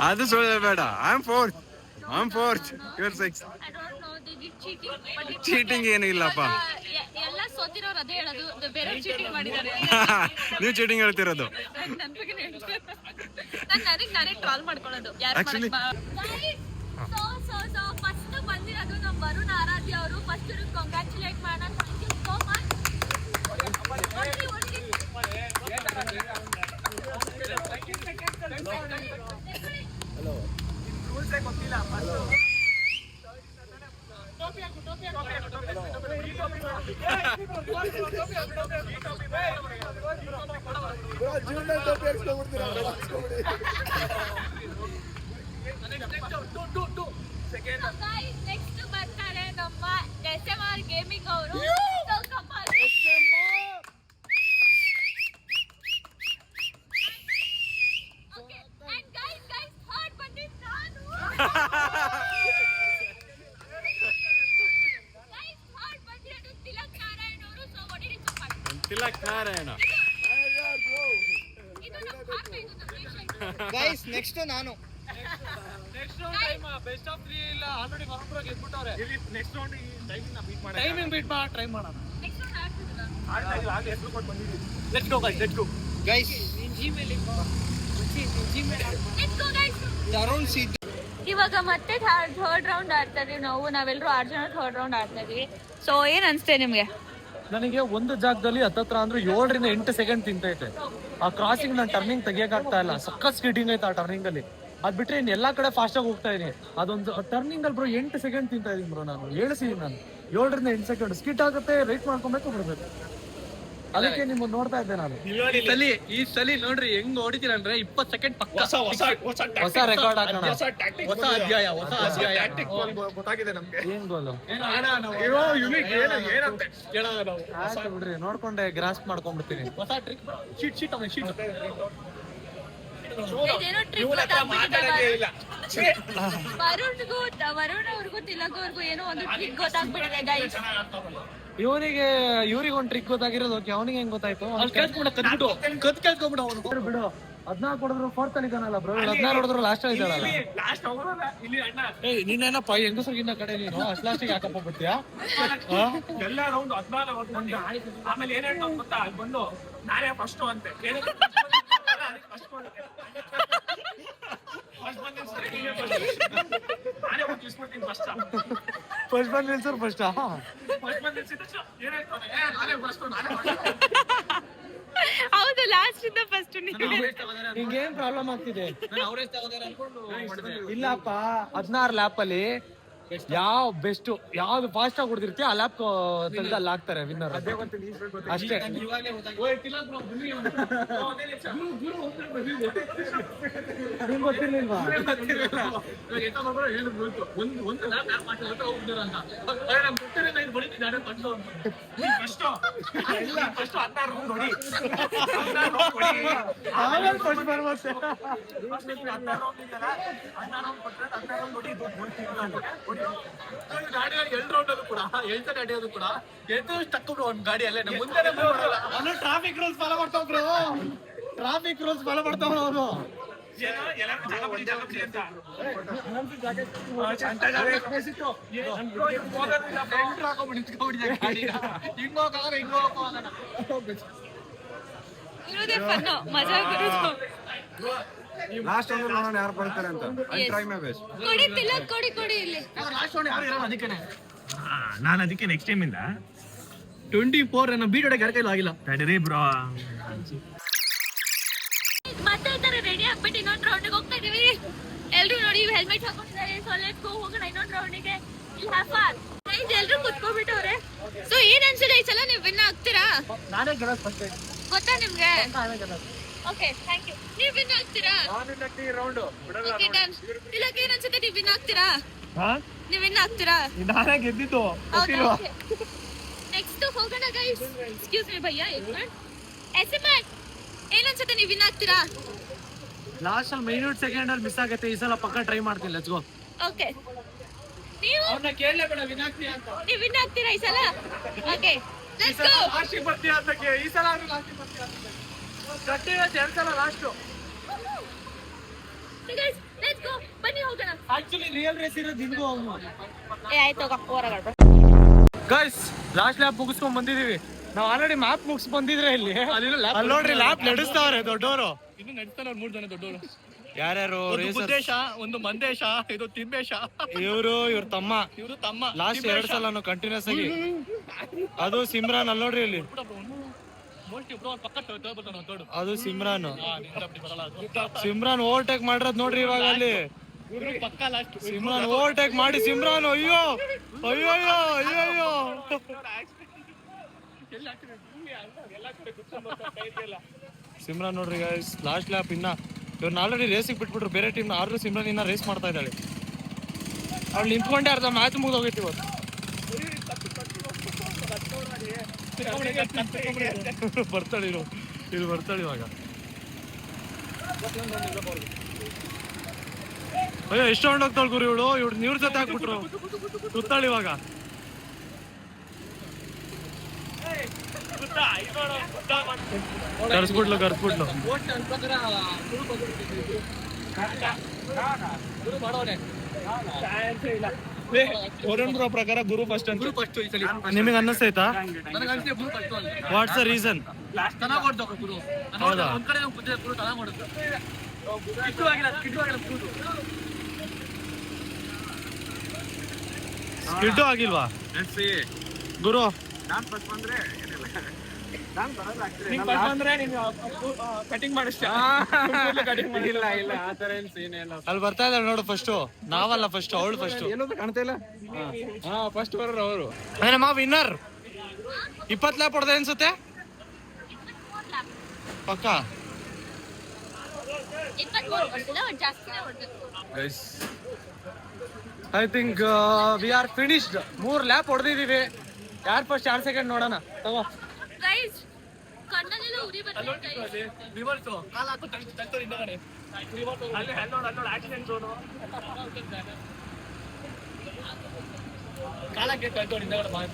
ಅದು ಸುಳ್ಳು ಬೇಡ. I am fourth, your 6. Cheating ಏನು ಇಲ್ಲಪ್ಪ. ಎಲ್ಲ ಸೋತಿರೋರು ಅದೇ ಹೇಳೋದು, ಬೇರೆ ಚೀಟಿಂಗ್ ಮಾಡಿದ್ದಾರೆ. ನೀವು ಚೀಟಿಂಗ್ ಹೇಳ್ತಿರೋದು. ನನಗೆ ಟ್ರಾಲ್ ಮಾಡ್ಕೊಳ್ಳೋದು Actually- ಫಸ್ಟ್ ಬಂದಿರೋದು ನಮ್ಮ ವರುಣ್ ಆರಾಧ್ಯ ಅವರು. ಫಸ್ಟ್ ಕಂಗ್ರಾಚುಲೇಟ್ ಮಾಡೋಣ. Thank you so much. Next ಬರ್ತಾರೆ ನಮ್ಮ SMR ಗೇಮಿಂಗ್ ಅವರು. ತಿಲಕ್ ನಾರಾಯಣ. ಗೈಸ್ ನೆಕ್ಸ್ಟ್ ನಾನು ಬೆಸ್ಟ್ ಆಫ್ 3 ಇಲ್ಲ, ಆಲ್ರೆಡಿ ಬರೋಬ್ರ ಗೆದ್ಬಿಟ್ಟವ್ರೆ. ನೆಕ್ಸ್ಟ್ ರೌಂಡ್ ಟೈಮಿಂಗ್ ಬೀಟ್ ಮಾಡಿ ಟ್ರೈ ಮಾಡೋಣ. Let's go guys, let's go guys. Tarun Siddu ಇವಾಗ ಮತ್ತೆ ಥರ್ಡ್ ರೌಂಡ್ ಆಡ್ತಾ ಇದೀವಿ ನಾವೆಲ್ಲರೂ 6 ಜನ ಥರ್ಡ್ ರೌಂಡ್ ಆಡ್ತಾ ಇದೀವಿ. ಸೊ ಏನ್ ಅನ್ಸುತ್ತೆ ನಿಮ್ಗೆ? ನನಗೆ ಒಂದು ಜಾಗದಲ್ಲಿ ಹತ್ತತ್ರ ಅಂದ್ರೆ 7 ರಿಂದ 8 ಸೆಕೆಂಡ್ ತಿಂತೈತೆ. ಆ ಕ್ರಾಸಿಂಗ್ ನಾನು ಟರ್ನಿಂಗ್ ತೆಗಿಯಕ್ಕಾಗ್ತಾ ಇಲ್ಲ, ಸಖತ್ ಸ್ಕಿಟಿಂಗ್ ಐತೆ ಆ ಟರ್ನಿಂಗ್ ಅಲ್ಲಿ. ಅದ್ ಬಿಟ್ರೆ ಇನ್ ಎಲ್ಲಾ ಕಡೆ ಫಾಸ್ಟ್ ಆಗಿ ಹೋಗ್ತಾ ಇದೀನಿ. ಅದೊಂದು ಟರ್ನಿಂಗ್ ಅಲ್ಲಿ ಬ್ರೋ 8 ಸೆಕೆಂಡ್ ತಿಂತಾ ಇದೀನಿ ಬ್ರೋ. ನಾನು ಹೇಳಿಸಿದೀನಿ, ನಾನು 7 ರಿಂದ 8 ಸೆಕೆಂಡ್ ಸ್ಕಿಟ್ ಆಗುತ್ತೆ, ರೈಟ್ ಮಾಡ್ಕೊಬೇಕು, ಬಿಡ್ಬೇಕು. ಅದಕ್ಕೆ ನಿಮ್ಮನ್ನ ನೋಡ್ತಾ ಇದ್ದೆ ನಾನು. ಈ ಸಲಿ ನೋಡ್ರಿ ಹೆಂಗ್ ಹೊಡಿತೀರ ಅಂದ್ರೆ 20 ಸೆಕೆಂಡ್ ಪಕ್ಕ. ಹೊಸ ರೆಕಾರ್ಡ್ ಹಾಕೋಣ. ಹೊಸ ಅಧ್ಯಾಯ. ಗೊತ್ತಾಗಿದೆ ನಮ್ಗೆ ಏನ್ ಗೋಲು. ಆಯ್ತು ಬಿಡ್ರಿ, ನೋಡ್ಕೊಂಡೆ ಗ್ರಾಸ್ಪ್ ಮಾಡ್ಕೊಂಡ್ಬಿಡ್ತೀನಿ. ಹೊಸ ಟ್ರಿಕ್ ಶೀಟ್ ಇದೇನೋ ಟ್ರಿಕ್ ವರುಣ್ ಅವ್ರಿಗೂ ತಿಲಕ್ ಅವ್ರಿಗೂ ಏನೋ ಒಂದು ಟ್ರಿಕ್ ಗೊತ್ತಾಗ್ಬಿಟ್ಟಿದೆ ಗೈಸ್. ಇವ್ರಿಗೆ ಒಂದು ಟ್ರಿಕ್ ಗೊತ್ತಾಗಿರೋದು, ಓಕೆ, ಅವನಿಗೆ ಹೆಂಗ್ ಗೊತ್ತಾಯ್ತು? ಬಿಡು, 14 ಹೊಡೆದ್ರು 4th ಅಲ್ಲಿ ಇದ್ದಾನಲ್ಲ ಬ್ರೋ. 16 ಹೊಡೆದ್ರು ಲಾಸ್ಟ್ ಅಲ್ಲಿ ಇದ್ದಾಳಲ್ಲ. ನೀನೇನಪ್ಪ ಹೆಂಗಸರಿಗಿನ್ನ ಕಡೆ ನೀನು ಅಷ್ಟು ಲಾಸ್ಟಿಗೆ ಹಾಕಪ್ಪ ಬಿಡ್ತೀಯಾ? ಎಲ್ಲ ರೌಂಡ್ 14 ಆಮೇಲೆ ಏನ್ ಹೇಳ್ತಾ ಗೊತ್ತಾ, ಅಲ್ಲಿ ಬಂದು ನಾನೇ ಫಸ್ಟ್ ಅಂತೆ. ಫಸ್ಟ್ ಬಂದ್ ನಿಲ್ಸರ್ ಫಸ್ಟ್ ಹೌದು, ಲಾಸ್ಟ್ ಇಂದ ಫಸ್ಟ್. ಹಿಂಗೇನ್ ಪ್ರಾಬ್ಲಮ್ ಆಗ್ತಿದೆ? ಇಲ್ಲಪ್ಪ, 16 ಲ್ಯಾಪ್ ಅಲ್ಲಿ ಯಾವ ಬೆಸ್ಟ್ ಯಾವ್ದು ಫಾಸ್ಟ್ ಆಗಿ ಹೊಡೆದಿರ್ತೀಯ ಆ ಲ್ಯಾಪ್ ಅಲ್ಲಿ ಹಾಕ್ತಾರೆ ವಿನ್ನರ್ ಅಷ್ಟೇ. ನಿಮ್ಗೆ ಗೊತ್ತಿರ್ಲಿಲ್ವಾ? ಆಮೇಲೆ ಫಸ್ಟ್ ಬರ್ಬೋದು. ಗಾಡಿಯಲ್ಲಿ 2 ರೌಂಡ್ ಕೂಡ ಹೇಳ್ತಾನೆ ಅಡಿಯೋದು ಕೂಡ ತಕ್ಕೊಬ್ರು ಒಂದ್ ಗಾಡಿ ಅಲ್ಲೇ ಮುಂದೆ ಟ್ರಾಫಿಕ್ ರೂಲ್ಸ್ ಫಾಲೋ ಮಾಡ್ತಾವ್ರು. ಟ್ರಾಫಿಕ್ ರೂಲ್ಸ್ ಫಾಲೋ ಮಾಡ್ತಾವ್ರು ಅವರು. ಇರೋದೇ ಫನ್ನು, ಮಜಾ ಬರೋದು. ಲಾಸ್ಟ್ ಒಂದು ನೋಡೋಣ ಯಾರು ಬರ್ತಾರೆ ಅಂತ. I try my best. ಕೊಡಿ ತಿಲಕ್, ಕೊಡಿ ಇಲ್ಲಿ. ನಾನು ಅದಕ್ಕೆ ನೆಕ್ಸ್ಟ್ ಟೈಮ್ ಇಂದ 24 ನನ್ನ ಬೀಟ್ ಹೊಡೆಗೆ ಯಾರ ಕೈಲೂ ಆಗಿಲ್ಲ. ತಡೀರಿ ಬ್ರೋ. ಮತ್ತೆ ಈ ತರ ರೆಡಿ ಆಗ್ಬಿಟ್ಟು ಇನ್ನೊಂದು ರೌಂಡಿಗೆ ಹೋಗ್ತಾ ಇದೀವಿ. ಎಲ್ರು ನೋಡಿ ಹೆಲ್ಮೆಟ್ ಹಾಕೊಂಡಿದ್ದಾರೆ. ಸೊ ಲೆಟ್ಸ್ ಗೋ, ಹೋಗೋಣ ಇನ್ನೊಂದು ರೌಂಡಿಗೆ. ಎಲ್ರು ಕುತ್ಕೊಂಡ್ಬಿಟ್ಟವ್ರೆ. ಸೊ ಏನ್ ಅನ್ಸಿದೆ ಈ ಸಲ ನೀವು ವಿನ್ ಆಗ್ತೀರಾ? ನಾನೇ ಗೆಲ್ಲೋದು ಫಸ್ಟ್ ಗೊತ್ತಾ ನಿಮ್ಗೆ? ನಾನೇ ಗೆಲ್ಲೋದು. Okay thank you. ನೀವ್ ವಿನ್ ಆಗ್ತೀರಾ? Okay done. ತಿಲಕ್ ಏನ್ ಅನ್ಸುತ್ತೆ, ನೀವ್ ವಿನ್ ಆಗ್ತೀರಾ? ನೀವ್ ವಿನ್ ಆಗ್ತೀರಾ? ನಾನೇ ಗೆದ್ದಿದ್ದು. ನೆಕ್ಸ್ಟ್ ಹೋಗೋಣ ಗೈಸ್. ಎಕ್ಸ್ಕ್ಯೂಸ್ ಮೀ ಭಯ್ಯ, ಎಸ್ಎಮ್ಎನ್ ಏನ್ ಅನ್ಸುತ್ತೆ, ನೀವ್ ವಿನ್ ಆಗ್ತೀರಾ? ಲಾಸ್ಟ್ ಅಲ್ಲಿ ಮಿನಿಟ್ ಸೆಕೆಂಡ್ ಅಲ್ಲಿ ಮಿಸ್ ಆಗುತ್ತೆ. ಈ ಸಲ ಪಕ್ಕ ಟ್ರೈ ಮಾಡ್ತೀನಿ. Let's go. ಓಕೆ ನೀವು ಅವನ್ನ ಕೇಳಲೇಬೇಡ ವಿನ್ ಆಗ್ತೀಯ ಅಂತ. ನೀವ್ ವಿನ್ ಆಗ್ತೀರಾ ಈ ಸಲ? Okay let's go. ಲಾಸ್ಟ್ ಬರ್ತೀಯ ಅಂತ ಈ ಸಲ ಲಾಸ್ಟ್ ಬರ್ತೀಯ ಅಂತ ಗಟ್ಟಿ ಇವತ್ತು 2 ಸಲ ಲಾಸ್ಟ್. ಗೈಸ್ ಲೆಟ್ಸ್ ಗೋ, ಬನ್ನಿ ಹೋಗೋಣ. ಆಕ್ಚುಲಿ ರಿಯಲ್ ರೇಸ್ ಇರೋದು ನಿನ್ಗೂ ಅವನು. ಆಯ್ತು ಹೊರಗಡೆ. ಗೈಸ್ ಲಾಸ್ಟ್ ಲ್ಯಾಪ್ ಮುಗಿಸ್ಕೊಂಡ್ ಬಂದಿದೀವಿ. ನಾವು ಆಲ್ರೆಡಿ ಮ್ಯಾಪ್ ಮುಗಿಸ್ ಬಂದಿದ್ರೆ ಇಲ್ಲಿ ಅಲ್ಲಿ ನೋಡ್ರಿ ಲ್ಯಾಪ್ ನಡೆಸ್ತಾವ್ರೆ ದೊಡ್ಡವರು. ಇನ್ನು ನಡೆಸ್ತಾನೆ 3 ಜನ ದೊಡ್ಡವರು. ಯಾರ್ಯಾರು ಉದ್ದೇಶ, ಒಂದು ಮಂದೇಶ, ಇದು ತಿಂಬೇಶ. ಇವ್ರ ತಮ್ಮ ಇವರು ತಮ್ಮ. ಲಾಸ್ಟ್ 2 ಸಲ ಕಂಟಿನ್ಯೂಸ್ ಆಗಿ. ಅದು ಸಿಮ್ರಾನ್ ಅಲ್ಲಿ ನೋಡ್ರಿ ಇಲ್ಲಿ. ಅದು ಸಿಮ್ರಾನ್. ಸಿಮ್ರಾನ್ ಓವರ್ಟೇಕ್ ಮಾಡಿರೋದ್ ನೋಡ್ರಿ ಇವಾಗ ಅಲ್ಲಿ. ಸಿಮ್ರಾನ್ ಓವರ್ಟೇಕ್ ಮಾಡಿ ಸಿಮ್ರಾನ್ ಅಯ್ಯೋ ಅಯ್ಯೋ ಅಯ್ಯೋ ಅಯ್ಯೋ ಅಯ್ಯೋ. ಸಿಮ್ರಾನ್ ನೋಡ್ರಿ ಗೈಸ್ ಲಾಸ್ಟ್ ಲ್ಯಾಪ್. ಇನ್ನ ಇವ್ರನ್ನ ಆಲ್ರೆಡಿ ರೇಸಿಗೆ ಬಿಟ್ಬಿಟ್ರು ಬೇರೆ ಟೀಮ್. ಆದ್ರೂ ಸಿಮ್ರಾನ್ ಇನ್ನ ರೇಸ್ ಮಾಡ್ತಾ ಇದ್ದಾಳೆ. ಅವ್ಳು ನಿಂತ್ಕೊಂಡೆ ಅರ್ಧ ಮ್ಯಾಚ್ ಮುಗಿದೋಗೈತಿ ಇವತ್ತು. ಬರ್ತಾಳೆ ಇಲ್ಲಿ ಬರ್ತಾಳೆ ಇವಾಗ. ಅಯ್ಯೋ ಎಷ್ಟು ರೌಂಡ್ ಹೋಗ್ತಾಳೆ ಗುರು ಇವಳು. ಇವ್ರ ಜೊತೆ ಹಾಕ್ಬಿಟ್ರು ಸುತ್ತಾಳೆ ಇವಾಗ. ಕರ್ಸ್ಬಿಟ್ಲು ವರುಣ್ ಬ್ರೋ ಪ್ರಕಾರ ಗುರು ಫಸ್ಟ್ ಅಂತ ನಿಮಗೆ ಅನ್ನಿಸ್ತೈತಾ? What's the reason? ಹೌದಾ? ಸ್ಕಿಡ್ಡು ಆಗಿಲ್ವಾ ಗುರು? ಕಟಿಂಗ್ ಮಾಡಿಸ್ತಾ ಅಲ್ಲಿ ಬರ್ತಾ ಇದ್ದಾಳೆ ನೋಡು ಫಸ್ಟ್. ನಾವಲ್ಲ ಫಸ್ಟ್, ಅವಳು ಫಸ್ಟ್. ಕಾಣ್ತಾ ಇಲ್ಲ. ಫಸ್ಟ್ ಬರೋರು ಅವರು. ನಮ್ಮ ವಿನ್ನರ್ 20 ಲ್ಯಾಪ್ ಹೊಡೆದೆ ಅನ್ಸುತ್ತೆ ಪಕ್ಕ. I think we are finished. 3 ಲ್ಯಾಪ್ ಹೊಡೆದಿದೀವಿ. ಯಾರು ಫಸ್ಟ್ 2 ಸೆಕೆಂಡ್ ನೋಡೋಣ. ತಗೋ ಗೈಸ್ ಕಣ್ಣಲ್ಲೆಲ್ಲ ಉರಿ ಬರ್ತಿದೆ.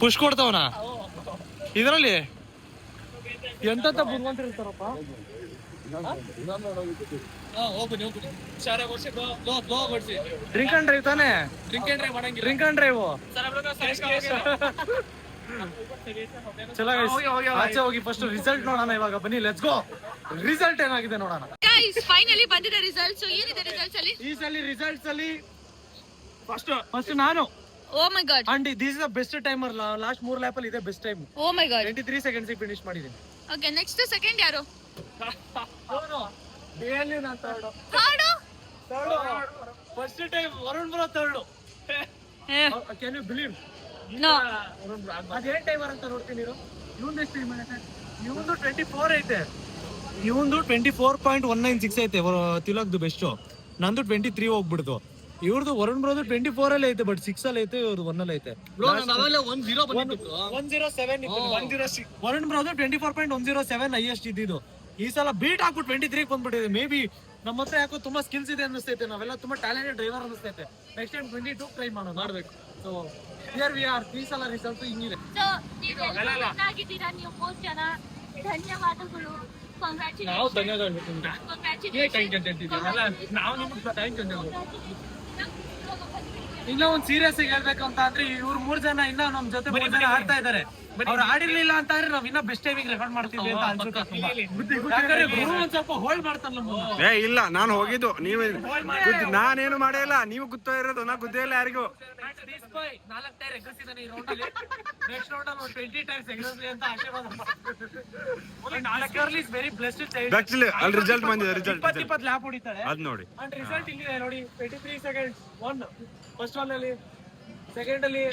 ಪುಷ್ ಕೊಡ್ತಾವನ ಇದ್ರಲ್ಲಿ. ಎಂತ ಬುದ್ಧಿವಂತರು ಇರ್ತಾರಪ್ಪ. ಡ್ರಿಂಕ್ ಅಂಡ್ ಡ್ರೈವ್ ತಾನೆ? ಡ್ರಿಂಕ್ ಅಂಡ್ ಡ್ರೈವ್ ಚಲೋ. ಆಚೆ ಹೋಗಿ ಫಸ್ಟ್ ರಿಸಲ್ಟ್ ನೋಡೋಣ ಇವಾಗ. ಬನ್ನಿ ಲೆಟ್ಸ್ ಗೋ. ರಿಸಲ್ಟ್ ಏನಾಗಿದೆ ನೋಡೋಣ. ಗೈಸ್ ಫೈನಲಿ ಬಂದಿದೆ ರಿಸಲ್ಟ್ಸ್. ಏನಿದೆ ರಿಸಲ್ಟ್ಸ್ ಅಲ್ಲಿ? ಈ ಸಲ ರಿಸಲ್ಟ್ಸ್ ಅಲ್ಲಿ ಫಸ್ಟ್ ನಾನು. Oh my god. And this is the best timer. Last 3 lap ಅಲ್ಲಿ ಇದೆ best time. Oh my god. 23 seconds finish ಮಾಡಿದೀನಿ. ಓಕೆ ನೆಕ್ಸ್ಟ್ ಸೆಕೆಂಡ್ ಯಾರು? First time Varun bro third. Can you believe? No. ಅದೇನ್ timer ಅಂತ ನೋಡ್ತೀನಿ. ಇವ್ನು ಎಷ್ಟು ಟೈಮ್ ಐತೆ? ಇವ್ನು 24 ಐತೆ. ಇವಂದು 24.196 ಐತೆ ತಿಲಕ್ದು ಬೆಸ್ಟ್. ನಂದು 23 ಹೋಗ್ಬಿಡ್ತು. ಇವ್ರದ್ದು ವರುಣ್ ಬ್ರೋದು 24 ಅಲ್ಲಿ ಐತೆ, ಬಟ್ 6 ಅಲ್ಲಿ ಐತೆ. ಇವ್ರದ್ದು 1 ಅಲ್ಲಿ ಐತೆ. 107 ವರುಣ್ ಬ್ರೋದು 24.107 ಹೈಯೆಸ್ಟ್ ಇದ್ದಿದ್ದು. ಈ ಸಲ ಬೀಟ್ ಹಾಕು 23 ಬಂದ್ಬಿಟ್ಟಿದೆ. ಮೇ ಬಿ ನಮ್ಮ ಹತ್ರ ಯಾಕೋ ತುಂಬಾ ಸ್ಕಿಲ್ಸ್ ಇದೆ ಅನ್ನಿಸ್ತೈತೆ. ನಾವೆಲ್ಲ ತುಂಬಾ ಟ್ಯಾಲೆಂಟೆಡ್ ಡ್ರೈವರ್ ಅನ್ನಿಸ್ತೈತೆ. ನೆಕ್ಸ್ಟ್ ಟೈಮ್ 22 ಟ್ರೈ ಮಾಡೋಣ, ಮಾಡ್ಬೇಕು. So here we are. ಈ ಸಲ ರಿಸಲ್ಟ್ ಹಿಂಗಿದೆ. ಸೊ ನೀವೆಲ್ಲ ಆಗಿದ್ದೀರಾ ನೀವು 3 ಜನ. ಧನ್ಯವಾದಗಳು. ನಾವು ಧನ್ಯವಾದಗಳು. ನಾವು ನಿಮ್ಗೆ ಥ್ಯಾಂಕ್ ಯು. ಇನ್ನ ಒಂದ್ ಸೀರಿಯಸ್ ಆಗಿ ಹೇಳ್ಬೇಕು ಅಂತ ಅಂದ್ರೆ ಇವ್ರು 3 ಜನ ಇನ್ನ ನಮ್ ಜೊತೆ 3 ಜನ ಆಡ್ತಾ ಇದಾರೆ. ಅವ್ರು ಆಡಿರ್ಲಿಲ್ಲ ಅಂತ ಅಂದ್ರೆ ನಾವ್ ಇನ್ನ ಬೆಸ್ಟ್ ಟೈಮಿಂಗ್ ರೆಕಾರ್ಡ್ ಮಾಡ್ತೀವಿ ಅಂತ ಅನ್ಸುತ್ತೆ. ಯಾಕಂದ್ರೆ ಗುರು ಒಂದ್ ಸ್ವಲ್ಪ ಹೋಲ್ಡ್ ಮಾಡ್ತಾನ. ಇಲ್ಲ ನಾನು ಹೋಗಿದ್ದು. ನೀವೇ ನಾನೇನು ಮಾಡೇ ಇಲ್ಲ. ನೀವು ಗುತ್ತಾ ಇರೋದು. ನಾ ಗುದ್ದೇ ಇಲ್ಲ ಯಾರಿಗೂ. 4 ಟೈರ್ ಎಗ್ರಿಸಿದಾನೆ ಈ ರೌಂಡ್ ಅಲ್ಲಿ. ನೆಕ್ಸ್ಟ್ ರೌಂಡ್ ಅಲ್ಲಿ 20 ಟೈರ್ಸ್ ಎಗ್ರಿಸಲಿ ಅಂತ ಆಶೀರ್ವಾದ ಮಾಡ್ತೀನಿ. Is very blessed child. Actually ಅಲ್ಲಿ ರಿಸಲ್ಟ್ ಬಂದಿದೆ. ರಿಸಲ್ಟ್ 20 ಲ್ಯಾಪ್ ಹೊಡಿತಾಳೆ. ಅದ್ ನೋಡಿ. ಅಂಡ್ ರಿಸಲ್ಟ್ ಇಲ್ಲಿದೆ ನೋಡಿ. 23 ಸೆಕೆಂಡ್ಸ್ 1 ಫಸ್ಟ್ ಒನ್ ಅಲ್ಲಿ. ಸೆಕೆಂಡ್ ಅಲ್ಲಿ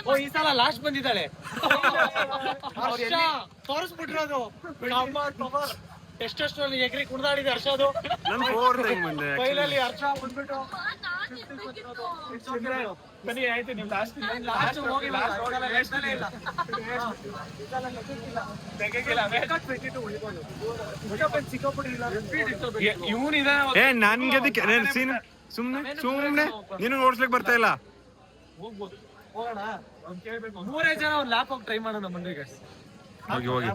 ಓ ಈ ಸಲ ಲಾಸ್ಟ್ ಬಂದಿದ್ದಾಳೆ ಹರ್ಷ ತೋರಿಸ್ಬಿಟ್ರದು ಅಮ್ಮ ಎಷ್ಟೆಷ್ಟು ಎಗ್ರಿ ಕುಣಿದಾಡಿದೆ ಹರ್ಷ ಅದು ನನ್ ಫೋರ್ತ್ ಹೆಂಗ್ ಬಂದೆ ಫೈನಲಿ ಹರ್ಷ ಬಂದ್ಬಿಟ್ಟು ಬನ್ನಿ ಆಯ್ತು ನೀವು ಲಾಸ್ಟ್ ಲಾಸ್ಟ್ ಹೋಗಿಲ್ಲ ಇವನಿದೆ ಏ ನನ್ಗೆ ಸೀನ್ ಸುಮ್ನೆ ನೀನು ಓಡಿಸ್ಲಿಕ್ಕೆ ಬರ್ತಾ ಇಲ್ಲ. ಹೋಗೋಣ ಮೂರೇ ಜನ ಒಂದು ಲ್ಯಾಪ್ ಹೋಗಿ ಟ್ರೈ ಮಾಡೋಣ ಮುಂದೆಗೆ ಹೋಗಿ ಹೋಗಿ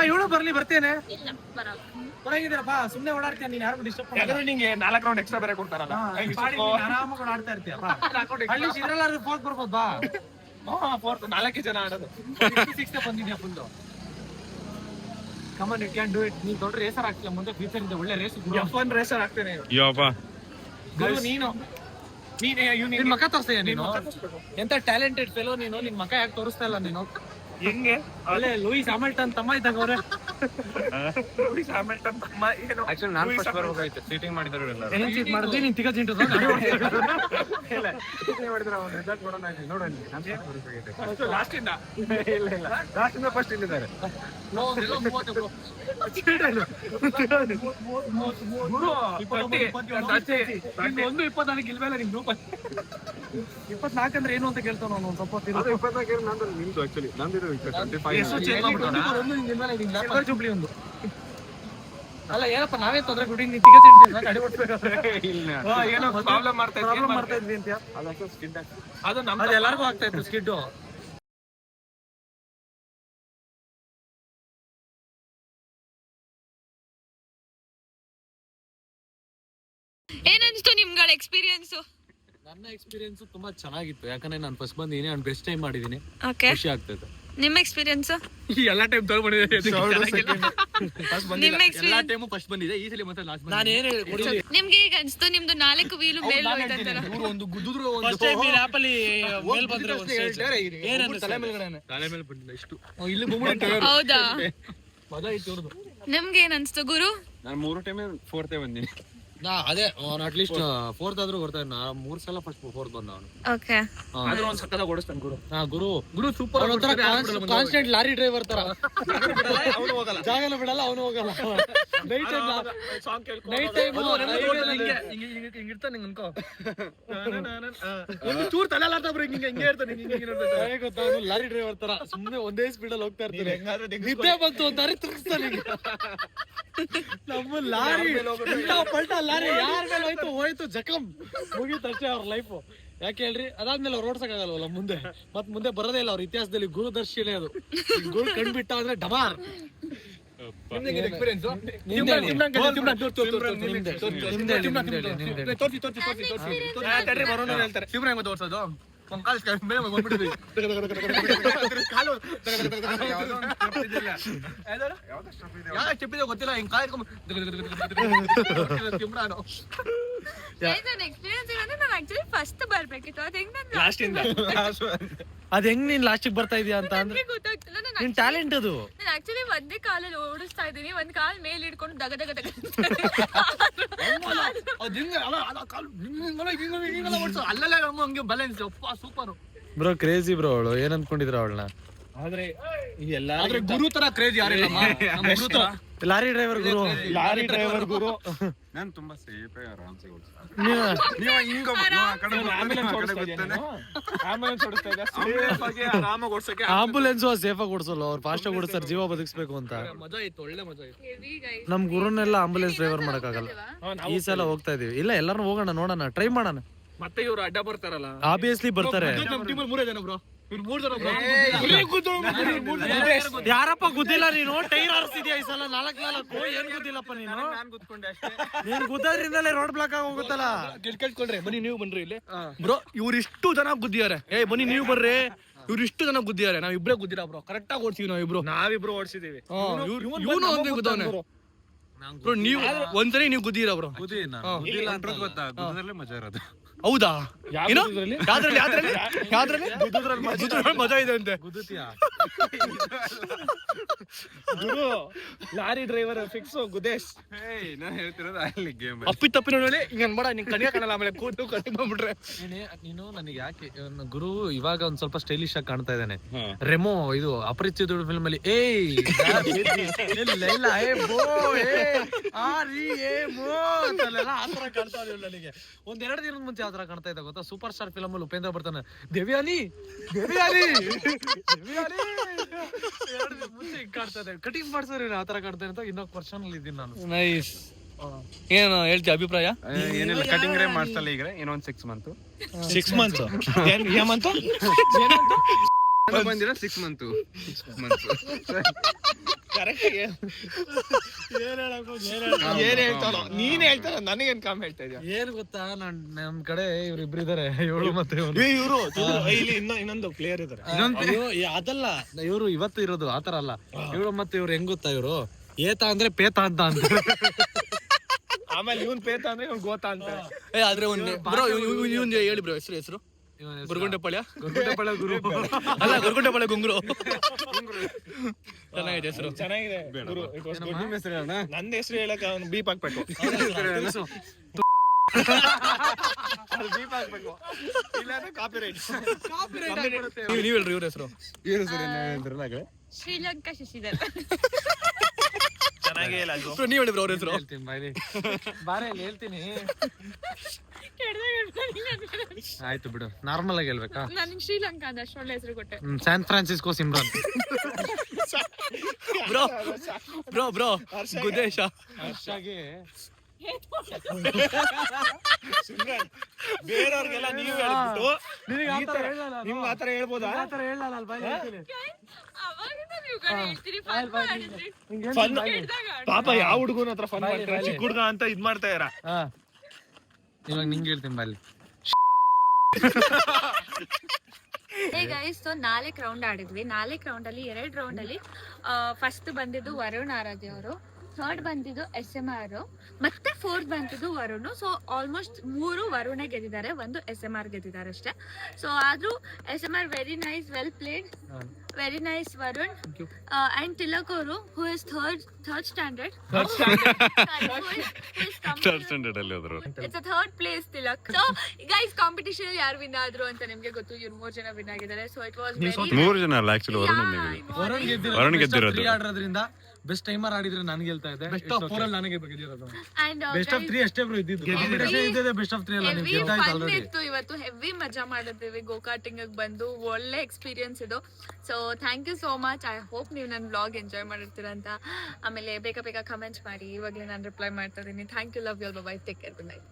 ಇವಳು ಬರ್ಲಿ ಬರ್ತೇನೆ ಹೊರಗಿದ್ದೀರಪ್ಪ ಸುಮ್ನೆ ಓಡಾಡ್ತೀನಿ ನೀನ್ ಯಾರು ಡಿಸ್ಟರ್ಬ್ ಯಾಕಂದ್ರೆ ನಿಂಗೆ 4 ರೌಂಡ್ ಎಕ್ಸ್ಟ್ರಾ ಬೇರೆ ಕೊಡ್ತಾರಲ್ಲ ಆರಾಮಾಗಿ ಓಡಾಡ್ತಾ ಇರ್ತೀಯಪ್ಪ ಹಳ್ಳಿ ಇದ್ರಲ್ಲಾದ್ರೂ ಫೋರ್ತ್ ಬರ್ಬೋದು ಬಾ ಫೋರ್ತ್ 4 ಜನ ಆಡೋದು 56 ಬಂದಿದ್ಯಾ full come on you can do it ನೀನ್ ದೊಡ್ಡ ರೇಸರ್ ಆಗ್ತೀಯ ಮುಂದೆ ಫ್ಯೂಚರ್ ಇಂದ ಒಳ್ಳೆ ರೇಸ್ F1 ರೇಸರ್ ಆಗ್ತೇನೆ ಯೋಪ ನೀನು ನಿನ್ ಮಕ್ಕ ತೋರಿಸ್ತೀಯ ನೀನು ಎಂತ ಟ್ಯಾಲೆಂಟೆಡ್ ಫೆಲೋ ನೀನು ನಿನ್ ಮಕ್ಕ ಯಾಕೆ ತೋರಿಸ್ತಾ ಇಲ್ಲ ನೀನು ಹೆಂಗೆ ಅಲ್ಲೇ ಲೂಯಿಸ್ ಹ್ಯಾಮಿಲ್ಟನ್ ತಮ್ಮ ಇದ್ದಾಗ ಅವ್ರೆ ಲೂಯಿಸ್ ಹ್ಯಾಮಿಲ್ಟನ್ ತಮ್ಮ ಏನು ಆಕ್ಚುಲಿ ನಾನು ಫಸ್ಟ್ ಬರ್ಬೇಕಾಯ್ತು ಸೀಟಿಂಗ್ ಮಾಡಿದ್ರು ಎಲ್ಲ ಏನ್ ಚೀಟ್ ಮಾಡಿದ್ವಿ ನೀನ್ ತಿಕ್ಕ ಚಿಂಟು ಮಾಡಿದ್ರೆ ಅವ್ನು ರಿಸಲ್ಟ್ ಕೊಡೋಣ ನೋಡೋಣ ಲಾಸ್ಟ್ ಇಂದ ಇಲ್ಲ ಲಾಸ್ಟ್ ಇಂದ ಫಸ್ಟ್ ಇಲ್ಲಿದ್ದಾರೆ ಗುರು 24 ಇಲ್ವಲ್ಲ ನಿಮ್ ಗ್ರೂಪ್ 24 ಅಂದ್ರೆ ಏನು ಅಂತ ಕೇಳ್ತಾವ ನಾನು ಸ್ವಲ್ಪ ನಿಮ್ದು ಆಕ್ಚುಲಿ ನಂದಿರೋ ಜುಬ್ಲಿ ಒಂದು ಅಲ್ಲ ಏನಪ್ಪ ನಾವೇ ತೊಂದ್ರೆ ಗುಡಿ ನೀನ್ ತಿಕ್ಕ ಚಿಂಟು ಗಾಡಿ ಏನೋ ಪ್ರಾಬ್ಲಮ್ ಮಾಡ್ತಾ ಇದ್ವಿ ಅಂತ ಅದು ಅದು ಎಲ್ಲರಿಗೂ ಆಗ್ತಾ ಇತ್ತು ಸ್ಕಿಡ್ ಏನನ್ಸ್ತು ನಿಮ್ಗಳ ಎಕ್ಸ್ಪೀರಿಯನ್ಸ್? ನನ್ನ ಎಕ್ಸ್ಪೀರಿಯನ್ಸ್ ತುಂಬಾ ಚೆನ್ನಾಗಿತ್ತು ಯಾಕಂದ್ರೆ ನಾನು ಫಸ್ಟ್ ಬಂದಿದ್ದೀನಿ ನಾನು ಬೆಸ್ಟ್ ಟೈಮ್ ಮಾಡಿದೀನಿ ಓಕೆ, ಖುಷಿ ಆಗ್ತದೆ. ನಿಮ್ಮ ಎಕ್ಸ್ಪೀರಿಯನ್ಸ್? ಎಲ್ಲ ಟೈಮ್ ತಗೊಂಡಿದೆ ನಿಮ್ಮ ಎಕ್ಸ್ಪೀರಿಯನ್ಸ್? ಟೈಮ್ ಫಸ್ಟ್ ಬಂದಿದೆ ಈ ಸಲ ಮತ್ತೆ ಲಾಸ್ಟ್ ನಾನು ಏನು ನಿಮ್ಗೆ ಈಗ ಅನ್ಸ್ತು ನಿಮ್ದು 4 ವೀಲು ಮೇಲ್ ಹೋಯ್ತಂತಲ್ಲ? ಒಂದು ಗುದ್ದಿದ್ರು ಫಸ್ಟ್ ಟೈಮ್ ಈ ಆಪ್ ಅಲ್ಲಿ ಮೇಲ್ ಬಂದ್ರೆ ಏನು ತಲೆ ಮೇಲೆ ಬಂದಿಲ್ಲ ಇಷ್ಟು ಇಲ್ಲಿ ಹೌದಾ? ಮಜಾ ಇತ್ತು ಅವ್ರದ್ದು. ನಿಮ್ಗೆ ಏನ್ ಅನ್ಸ್ತು ಗುರು? ನಾನು 3 ಟೈಮ್ ಫೋರ್ತ್ ಬಂದಿನಿ. ಅದೇ ಅಟ್ಲೀಸ್ಟ್ ಫೋರ್ತ್ ಆದ್ರೂ ಬರ್ತಾನೆ. 3 ಸಲ ಫಸ್ಟ್ ಫೋರ್ತ್ ಬಂದ ಅವನು. ಓಕೆ, ಆದ್ರೂ ಒಂದ್ ಸಕ್ಕದಾಗ ಓಡಿಸ್ತಾನೆ ಗುರು. ಗುರು ಸೂಪರ್. ಕಾನ್ಸ್ಟೆಂಟ್ ಲಾರಿ ಡ್ರೈವರ್ ತರ ಅವನು ಹೋಗಲ್ಲ, ಜಾಗನ ಬಿಡಲ್ಲ, ಅವನು ಹೋಗಲ್ಲ. ಸಾಂಗ್ ಕೇಳ್ಕೊ ನೈಟ್ ಟೈಮ್ ಹಿಂಗಿರ್ತಾನೆ ನಿಂಗೆ ಅನ್ಕೋ ಒಂದು ಚೂರ್ ತಲೆ ಆಡ್ತಾಬ್ರಿ ಹಿಂಗೆ ಇರ್ತಾನೆ ಗೊತ್ತಾ ಅವನು ಲಾರಿ ಡ್ರೈವರ್ ತರ ಸುಮ್ಮನೆ ಒಂದೇ ಸ್ಪೀಡ್ ಅಲ್ಲಿ ಹೋಗ್ತಾ ಇರ್ತಾನೆ. ನಿದ್ದೆ ಬಂತು ಅಂತಾರೆ ತಿರ್ಗಿಸ್ತಾನೆ. ನಮ್ಮ ಲಾರಿ ಪಲ್ಟ ಲಾರಿ ಯಾರ ಮೇಲೆ ಹೋಯ್ತು ಜಖಂ ಮುಗೀತು ಅಷ್ಟೇ ಅವ್ರ ಲೈಫ್. ಯಾಕೆ ಹೇಳ್ರಿ, ಅದಾದ್ಮೇಲೆ ಅವ್ರು ಓಡ್ಸಕ್ಕಾಗಲ್ವಲ್ಲ ಮುಂದೆ, ಮತ್ ಮುಂದೆ ಬರೋದೇ ಇಲ್ಲ ಅವ್ರ ಇತಿಹಾಸದಲ್ಲಿ. ಗುರುದರ್ಶಿನೇ ಅದು. ಗುರು ಕಂಡ್ಬಿಟ್ಟ ಅಂದ್ರೆ ಡಮಾರ್. ಎಕ್ಸ್ಪೀರಿಯನ್ಸ್ ಬರೋಣ ಹೇಳ್ತಾರೆ. ಶಿವರಾಯ ಮತ್ತೆ ಓಡಿಸೋದು ಒಂದ್ ಕಾಲು ಮೇಲೆ ಬಂದ್ಬಿಟ್ಟಿದ್ವಿ. ಯಾವ ಸ್ಟೆಪ್ ಇದೆ ಗೊತ್ತಿಲ್ಲ, ಹಿಂಗ್ ಕಾಲ್ ಎಕ್ಸ್ಪೀರಿಯನ್ಸ್ ಅಂದ್ರೆ ನಾನು ಆಕ್ಚುಲಿ ಫಸ್ಟ್ ಬರ್ಬೇಕಿತ್ತು. ಅದ್ ಹೆಂಗ್ ನನ್ಗೆ ಲಾಸ್ಟ್ ಇಂದ ಅದ್ ಹೆಂಗ್ ನೀನ್ ಲಾಸ್ಟಿಗೆ ಬರ್ತಾ ಇದೀಯ ಅಂತ ಅಂದ್ರೆ ಗೊತ್ತಾಗ್ತಿಲ್ಲ. ನಿನ್ ಟ್ಯಾಲೆಂಟ್ ಅದು. ನಾನು ಆಕ್ಚುಲಿ ಒಂದೇ ಕಾಲಲ್ಲಿ ಓಡಿಸ್ತಾ ಇದ್ದೀನಿ, ಒಂದ್ ಕಾಲ್ ಮೇಲ್ ಹಿಡ್ಕೊಂಡು ದಗ ದಗ ದಗ ಅಲ್ಲಲ್ಲೇ ಹಂಗೆ balance super. Bro crazy bro ಅವಳು. ಏನ್ ಅನ್ಕೊಂಡಿದ್ರ ಅವಳನ್ನ? ಆದ್ರೆ ಗುರು ತರ ಕ್ರೇಜ್ ಯಾರಿಲ್ಲಮ್ಮ. ಲಾರಿ ಡ್ರೈವರ್ ಗುರು. ಲಾರಿ ಡ್ರೈವರ್ ಗುರು. ನಾನು ತುಂಬಾ ಸೇಫ್ ಆರಾಮ್ಸೆ ಓಡಿಸ್ತೀನಿ. ನೀವು ಹಿಂಗ ಆಂಬುಲೆನ್ಸ್ ಓಡಿಸ್ತಾ ಇದ್ದೆ ಆರಾಮಾಗಿ ಓಡಿಸಕ್ಕೆ ಆಂಬುಲೆನ್ಸ್ ಸೇಫ್ ಆಗಿ ಓಡಿಸಲ್ಲ, ಅವ್ರು ಫಾಸ್ಟ್ ಆಗಿ ಓಡಿಸ್ತಾರೆ ಜೀವ ಬದುಕಿಸ್ಬೇಕು ಅಂತ. ಮಜಾ ಇತ್ತು, ಒಳ್ಳೆ ಮಜಾ ಇತ್ತು. Heavy guys. ನಮ್ ಗುರುನೆಲ್ಲ ಆಂಬುಲೆನ್ಸ್ ಡ್ರೈವರ್ ಮಾಡಕ್ಕಾಗಲ್ಲ. ಈ ಸಲ ಹೋಗ್ತಾ ಇದೀವಿ. ಇಲ್ಲ ಎಲ್ಲಾರು ಹೋಗೋಣ, ನೋಡೋಣ, ಟ್ರೈ ಮಾಡೋಣ. ಮತ್ತೆ ಇವ್ರು ಅಡ್ಡ ಬರ್ತಾರಲ್ಲ, ಆಬ್ವಿಯಸ್ಲಿ ಬರ್ತಾರೆ. ನಮ್ಮ ಟೀಮಲ್ಲಿ 3 ಜನ ಬ್ರೋ, ಇವ್ರು 3 ಜನ ಬ್ರೋ. ಯಾರಪ್ಪ ಗುದ್ದಿಲ್ಲ ನೀನು? ಟೈರ್ ಆರಿಸಿದ್ಯಾ ಈ ಸಲ 4 ಏನ್ ಗುದ್ದಿಲ್ಲಪ್ಪ ನೀನು? ನಾನ್ ಕೂತ್ಕೊಂಡೆ ಅಷ್ಟೇ. ನೀನ್ ಗುದ್ದೋದ್ರಿಂದಲೇ ರೋಡ್ ಬ್ಲಾಕ್ ಆಗಿ ಹೋಗುತ್ತಲ್ಲ. ಕೇಳ್ಕೊಳ್ರಿ, ಬನ್ನಿ ನೀವು ಬನ್ರಿ ಇಲ್ಲಿ ಬ್ರೋ. ಇವ್ರು ಇಷ್ಟು ಜನ ಗುದ್ದಿದ್ದಾರೆ. ಬನ್ನಿ ನೀವು ಬರ್ರಿ. ಇವ್ರು ಇಷ್ಟು ಜನ ಗುದ್ದಿದ್ದಾರೆ, ನಾವ್ ಇಬ್ರೇ ಗುದ್ದಿಲ್ಲ ಬ್ರೋ. ಕರೆಕ್ಟ್ ಆಗಿ ಓಡಿಸಿವಿ ನಾವಿಬ್ರು ಓಡಿಸಿದೀವಿ. ಇವನು ಒಂದೇ ಗುದ್ದವನೆ ಬ್ರೋ. ನೀವು ಒಂದ್ಸರಿ ನೀವು ಗುದ್ದಿರ ಬ್ರೋ. ಗೊತ್ತಿಲ್ಲ ಅಂತ ಗೊತ್ತಾ, ಗುದ್ದದಲ್ಲೇ ಮಜಾ ಇರೋದು. ಹೌದಾ ಏನು ಯಾವ್ದ್ರಲ್ಲಿ ಮಜಾ ಇದೆ ಅಂತೆ. ಗುರು ಲಾರಿ ಡ್ರೈವರ್ ಫಿಕ್ಸ್ ಗುದೇಶ್. ನಾನು ಹೇಳ್ತಿರೋದು ಅಲ್ಲಿ ಗೇಮ್ ಅಪ್ಪಿ ನೋಡಿ ಹಿಂಗ ಅನ್ಬೇಡ, ನಿಂಗೆ ಕಣ್ಣಿಗೆ ಕಾಣಲ್ಲ ಆಮೇಲೆ ಕೂತು ಕಟ್ಟಿ ಬಂದ್ಬಿಟ್ರೆ. ನೀನು ನನಗೆ ಯಾಕೆ ಗುರು ಇವಾಗ ಒಂದ್ ಸ್ವಲ್ಪ ಸ್ಟೈಲಿಶ್ ಆಗಿ ಕಾಣ್ತಾ ಇದ್ದಾನೆ. ರೆಮೋ ಇದು ಅಪರಿಚಿತ ಫಿಲ್ಮ್ ಅಲ್ಲಿ ಆತರ ಕಾಣ್ತಾ ಇರಲಿಲ್ಲ ನನಗೆ. ಒಂದೆರಡು ದಿನದ ಮುಂಚೆ ಆತರ ಕಾಣ್ತಾ ಇದ್ದ ಗೊತ್ತಾ, ಸೂಪರ್ ಸ್ಟಾರ್ ಫಿಲಮ್ ಅಲ್ಲಿ ಉಪೇಂದ್ರ ಬರ್ತಾನೆ, ದೇವ್ಯಾನಿ ಮುಂಚೆ ಕಾಣ್ತಾ ಇದೆ, ಕಟಿಂಗ್ ಮಾಡ್ಸೋರಿ ಆತರ ಕಾಣ್ತಾ ಅಂತ. ಇನ್ನೊಂದು ಪರ್ಸನ್ ಅಲ್ಲಿ ಇದ್ದೀನಿ ನಾನು. ನೈಸ್. ಏನು ಹೇಳ್ತೀಯ ಅಭಿಪ್ರಾಯ? ಏನಿಲ್ಲ, ಕಟಿಂಗ್ ರೇ ಮಾಡ್ಸಲ್ಲ ಈಗ ಇನ್ನೊಂದು 6 ಮಂತ್ 6 ಮಂತ್ಸ್ ಏಮಂತು ಬಂದಿರೋ 6 ಮಂತ್ ಏನ್ ಹೇಳ್ತಾರೋ ನೀನ್ ಹೇಳ್ತಾರ, ನನಗೇನ್ ಕಾಮ್ ಹೇಳ್ತಾ ಇದೀಯ? ಏನ್ ಗೊತ್ತಾ, ನಮ್ ಕಡೆ ಇವ್ರಿಬ್ರು ಇದಾರೆ, ಇವಳು ಮತ್ತೆ ಇವರು ಇಲ್ಲಿ ಇನ್ನೊಂದು ಪ್ಲೇಯರ್ ಇದಾರೆ. ಅದಲ್ಲ, ಇವ್ರು ಇವತ್ತು ಇರೋದು ಆತರ ಅಲ್ಲ. ಇವ್ರು ಮತ್ತೆ ಇವ್ರು ಹೆಂಗ್ ಗೊತ್ತಾ, ಇವ್ರು ಏತ ಅಂದ್ರೆ ಪೇತ ಅಂತ ಆಮೇಲೆ ಇವನ್ ಪೇತ ಅಂದ್ರೆ ಇವ್ನು ಗೋತಾ ಅಂತ. ಆದ್ರೆ ಬ್ರೋ ಇವ್ನ್ ಹೇಳಿ ಬ್ರೋ ಹೆಸರು ಗುರುಗುಂಟೆಪಾಳ್ಯ ಗುರು ಅಲ್ಲ, ಗುರುಗುಂಟೆಪಾಳ್ಯ ಗುಂಗ್ರು. ಚೆನ್ನಾಗಿದೆ ಹೆಸರು, ಚೆನ್ನಾಗಿದೆ. ನನ್ನ ಹೆಸರು ಹೇಳಕ್ ಅವ್ನು ಬೀಪ್ ಹಾಕ್ಬೇಕು. ಬೀಪ್ ಹಾಕ್ಬೇಕು, ಇಲ್ಲಾಂದ್ರೆ ಕಾಪಿರೈಟ್. ನೀವ್ ಹೇಳ್ರಿ ಇವ್ರ ಹೆಸರು. ಶ್ರೀಲಂಕಾ ಶಶಿಧರ್. ಚೆನ್ನಾಗೇ ಇಲ್ಲ ನೀವ್ ಹೇಳಿಬ್ರು ಅವ್ರ ಹೆಸರು. ಹೇಳ್ತೀನಿ ಆಯ್ತು ಬಿಡು, ನಾರ್ಮಲ್ ಆಗಿ ಹೇಳ್ಬೇಕಾ? ನನಗೆ ಶ್ರೀಲಂಕಾ ಅಂದ್ರೆ ಅಷ್ಟು ಒಳ್ಳೆ ಹೆಸರು ಕೊಟ್ಟೆ. San Francisco Simran. Bro bro bro ಗುದೇಶ ಬೇರೆಯವ್ರಿಗೆಲ್ಲ ನೀವು ಹೇಳ್ಬಿಟ್ಟು ನಿಮ್ಗೆ ಆತರ ಹೇಳ್ಬೋದಾ? ಪಾಪ ಯಾವ ಹುಡುಗನ ಹತ್ರ ಫನ್ ಮಾಡ್ತಾರೆ, ಚಿಕ್ಕ ಹುಡುಗ ಅಂತ ಇದ್ ಮಾಡ್ತಾ ಇರ. ಇವಾಗ ನಿಂಗೆ ಹೇಳ್ತೀನಿ ಬಾಲಿ. ಹೇ ಗೈಸ್, ಸೊ 4 ರೌಂಡ್ ಆಡಿದ್ವಿ. 4 ರೌಂಡ್ ಅಲ್ಲಿ 2 ರೌಂಡ್ ಅಲ್ಲಿ ಫಸ್ಟ್ ಬಂದಿದ್ದು ವರುಣ್ ಆರಾಧ್ಯ ಅವರು, ಥರ್ಡ್ ಬಂದಿದ್ದು SMR, ಮತ್ತೆ ಫೋರ್ತ್ ಬಂದಿದ್ದು ವರುಣ್. ಸೊ ಆಲ್ಮೋಸ್ಟ್ 3 ವರುಣೆ ಗೆದ್ದಿದ್ದಾರೆ, 1 SMR ಗೆದ್ದಿದ್ದಾರೆ ಅಷ್ಟೇ. ಸೊ ಆದ್ರೂ SMR very nice, well played, very nice Varun. And Tilak ಅವರು ಹೂ ಇಸ್ ಥರ್ಡ್ ಸ್ಟ್ಯಾಂಡರ್ಡ್ ಅಲ್ಲಿ ಹೋದ್ರು. It's a third place Tilak. So guys, competition ಯಾರು ವಿನ್ ಆದ್ರು ಅಂತ ನಿಮ್ಗೆ ಗೊತ್ತು, ಇವ್ರು 3 ಜನ ವಿನ್ ಆಗಿದ್ದಾರೆ. ಸೊ ಇಟ್ ವಾಸ್ ವೆರಿ 3 ಜನ ಅಲ್ಲ ಆಕ್ಚುಲಿ, ವರುಣ್ ಗೆದ್ದಿರೋದು. ಆಡೋದ್ರಿಂದ ಬೆಸ್ಟ್ ಟೈಮರ್ ಆಡಿದ್ರೆ ನಾನು ಗೆಲ್ತಾ ಇದ್ದೆ, ಬೆಸ್ಟ್ ಆಫ್ 4 ಅಲ್ಲಿ ನನಗೆ ಗೆದ್ದಿರೋದು. ಅಂಡ್ ಬೆಸ್ಟ್ ಆಫ್ 3 ಅಷ್ಟೇ ಬ್ರೋ ಇದ್ದಿದ್ದು, ಕಾಂಪಿಟಿಷನ್ ಇದ್ದಿದೆ ಬೆಸ್ಟ್ ಆಫ್ 3 ಅಲ್ಲ. ನೀವು ಗೆದ್ದಾಯ್ತು ಆಲ್ರೆಡಿ. ಇತ್ತು ಇವತ್ತು, ಹೆವಿ ಮಜಾ ಮಾಡಿದ್ದೀವಿ. ಗೋಕಾರ್ಟಿಂಗ್ ಬಂದು ಒಳ್ಳೆ ಎಕ್ಸ್ಪೀರಿಯನ್ಸ್ ಇದು. So thank you so much. I hope ನೀವು ನನ್ನ ವ್ಲಾಗ್ ಎಂಜಾಯ್ ಮಾಡಿರ್ತೀರ ಅಂತ. ಆಮೇಲೆ ಬೇಗ ಕಮೆಂಟ್ಸ್ ಮಾಡಿ, ಇವಾಗಲೇ ನಾನು ರಿಪ್ಲೈ ಮಾಡ್ತಾ ಇದ್ದೀನಿ. Thank you, love you all, bye, take care, good night.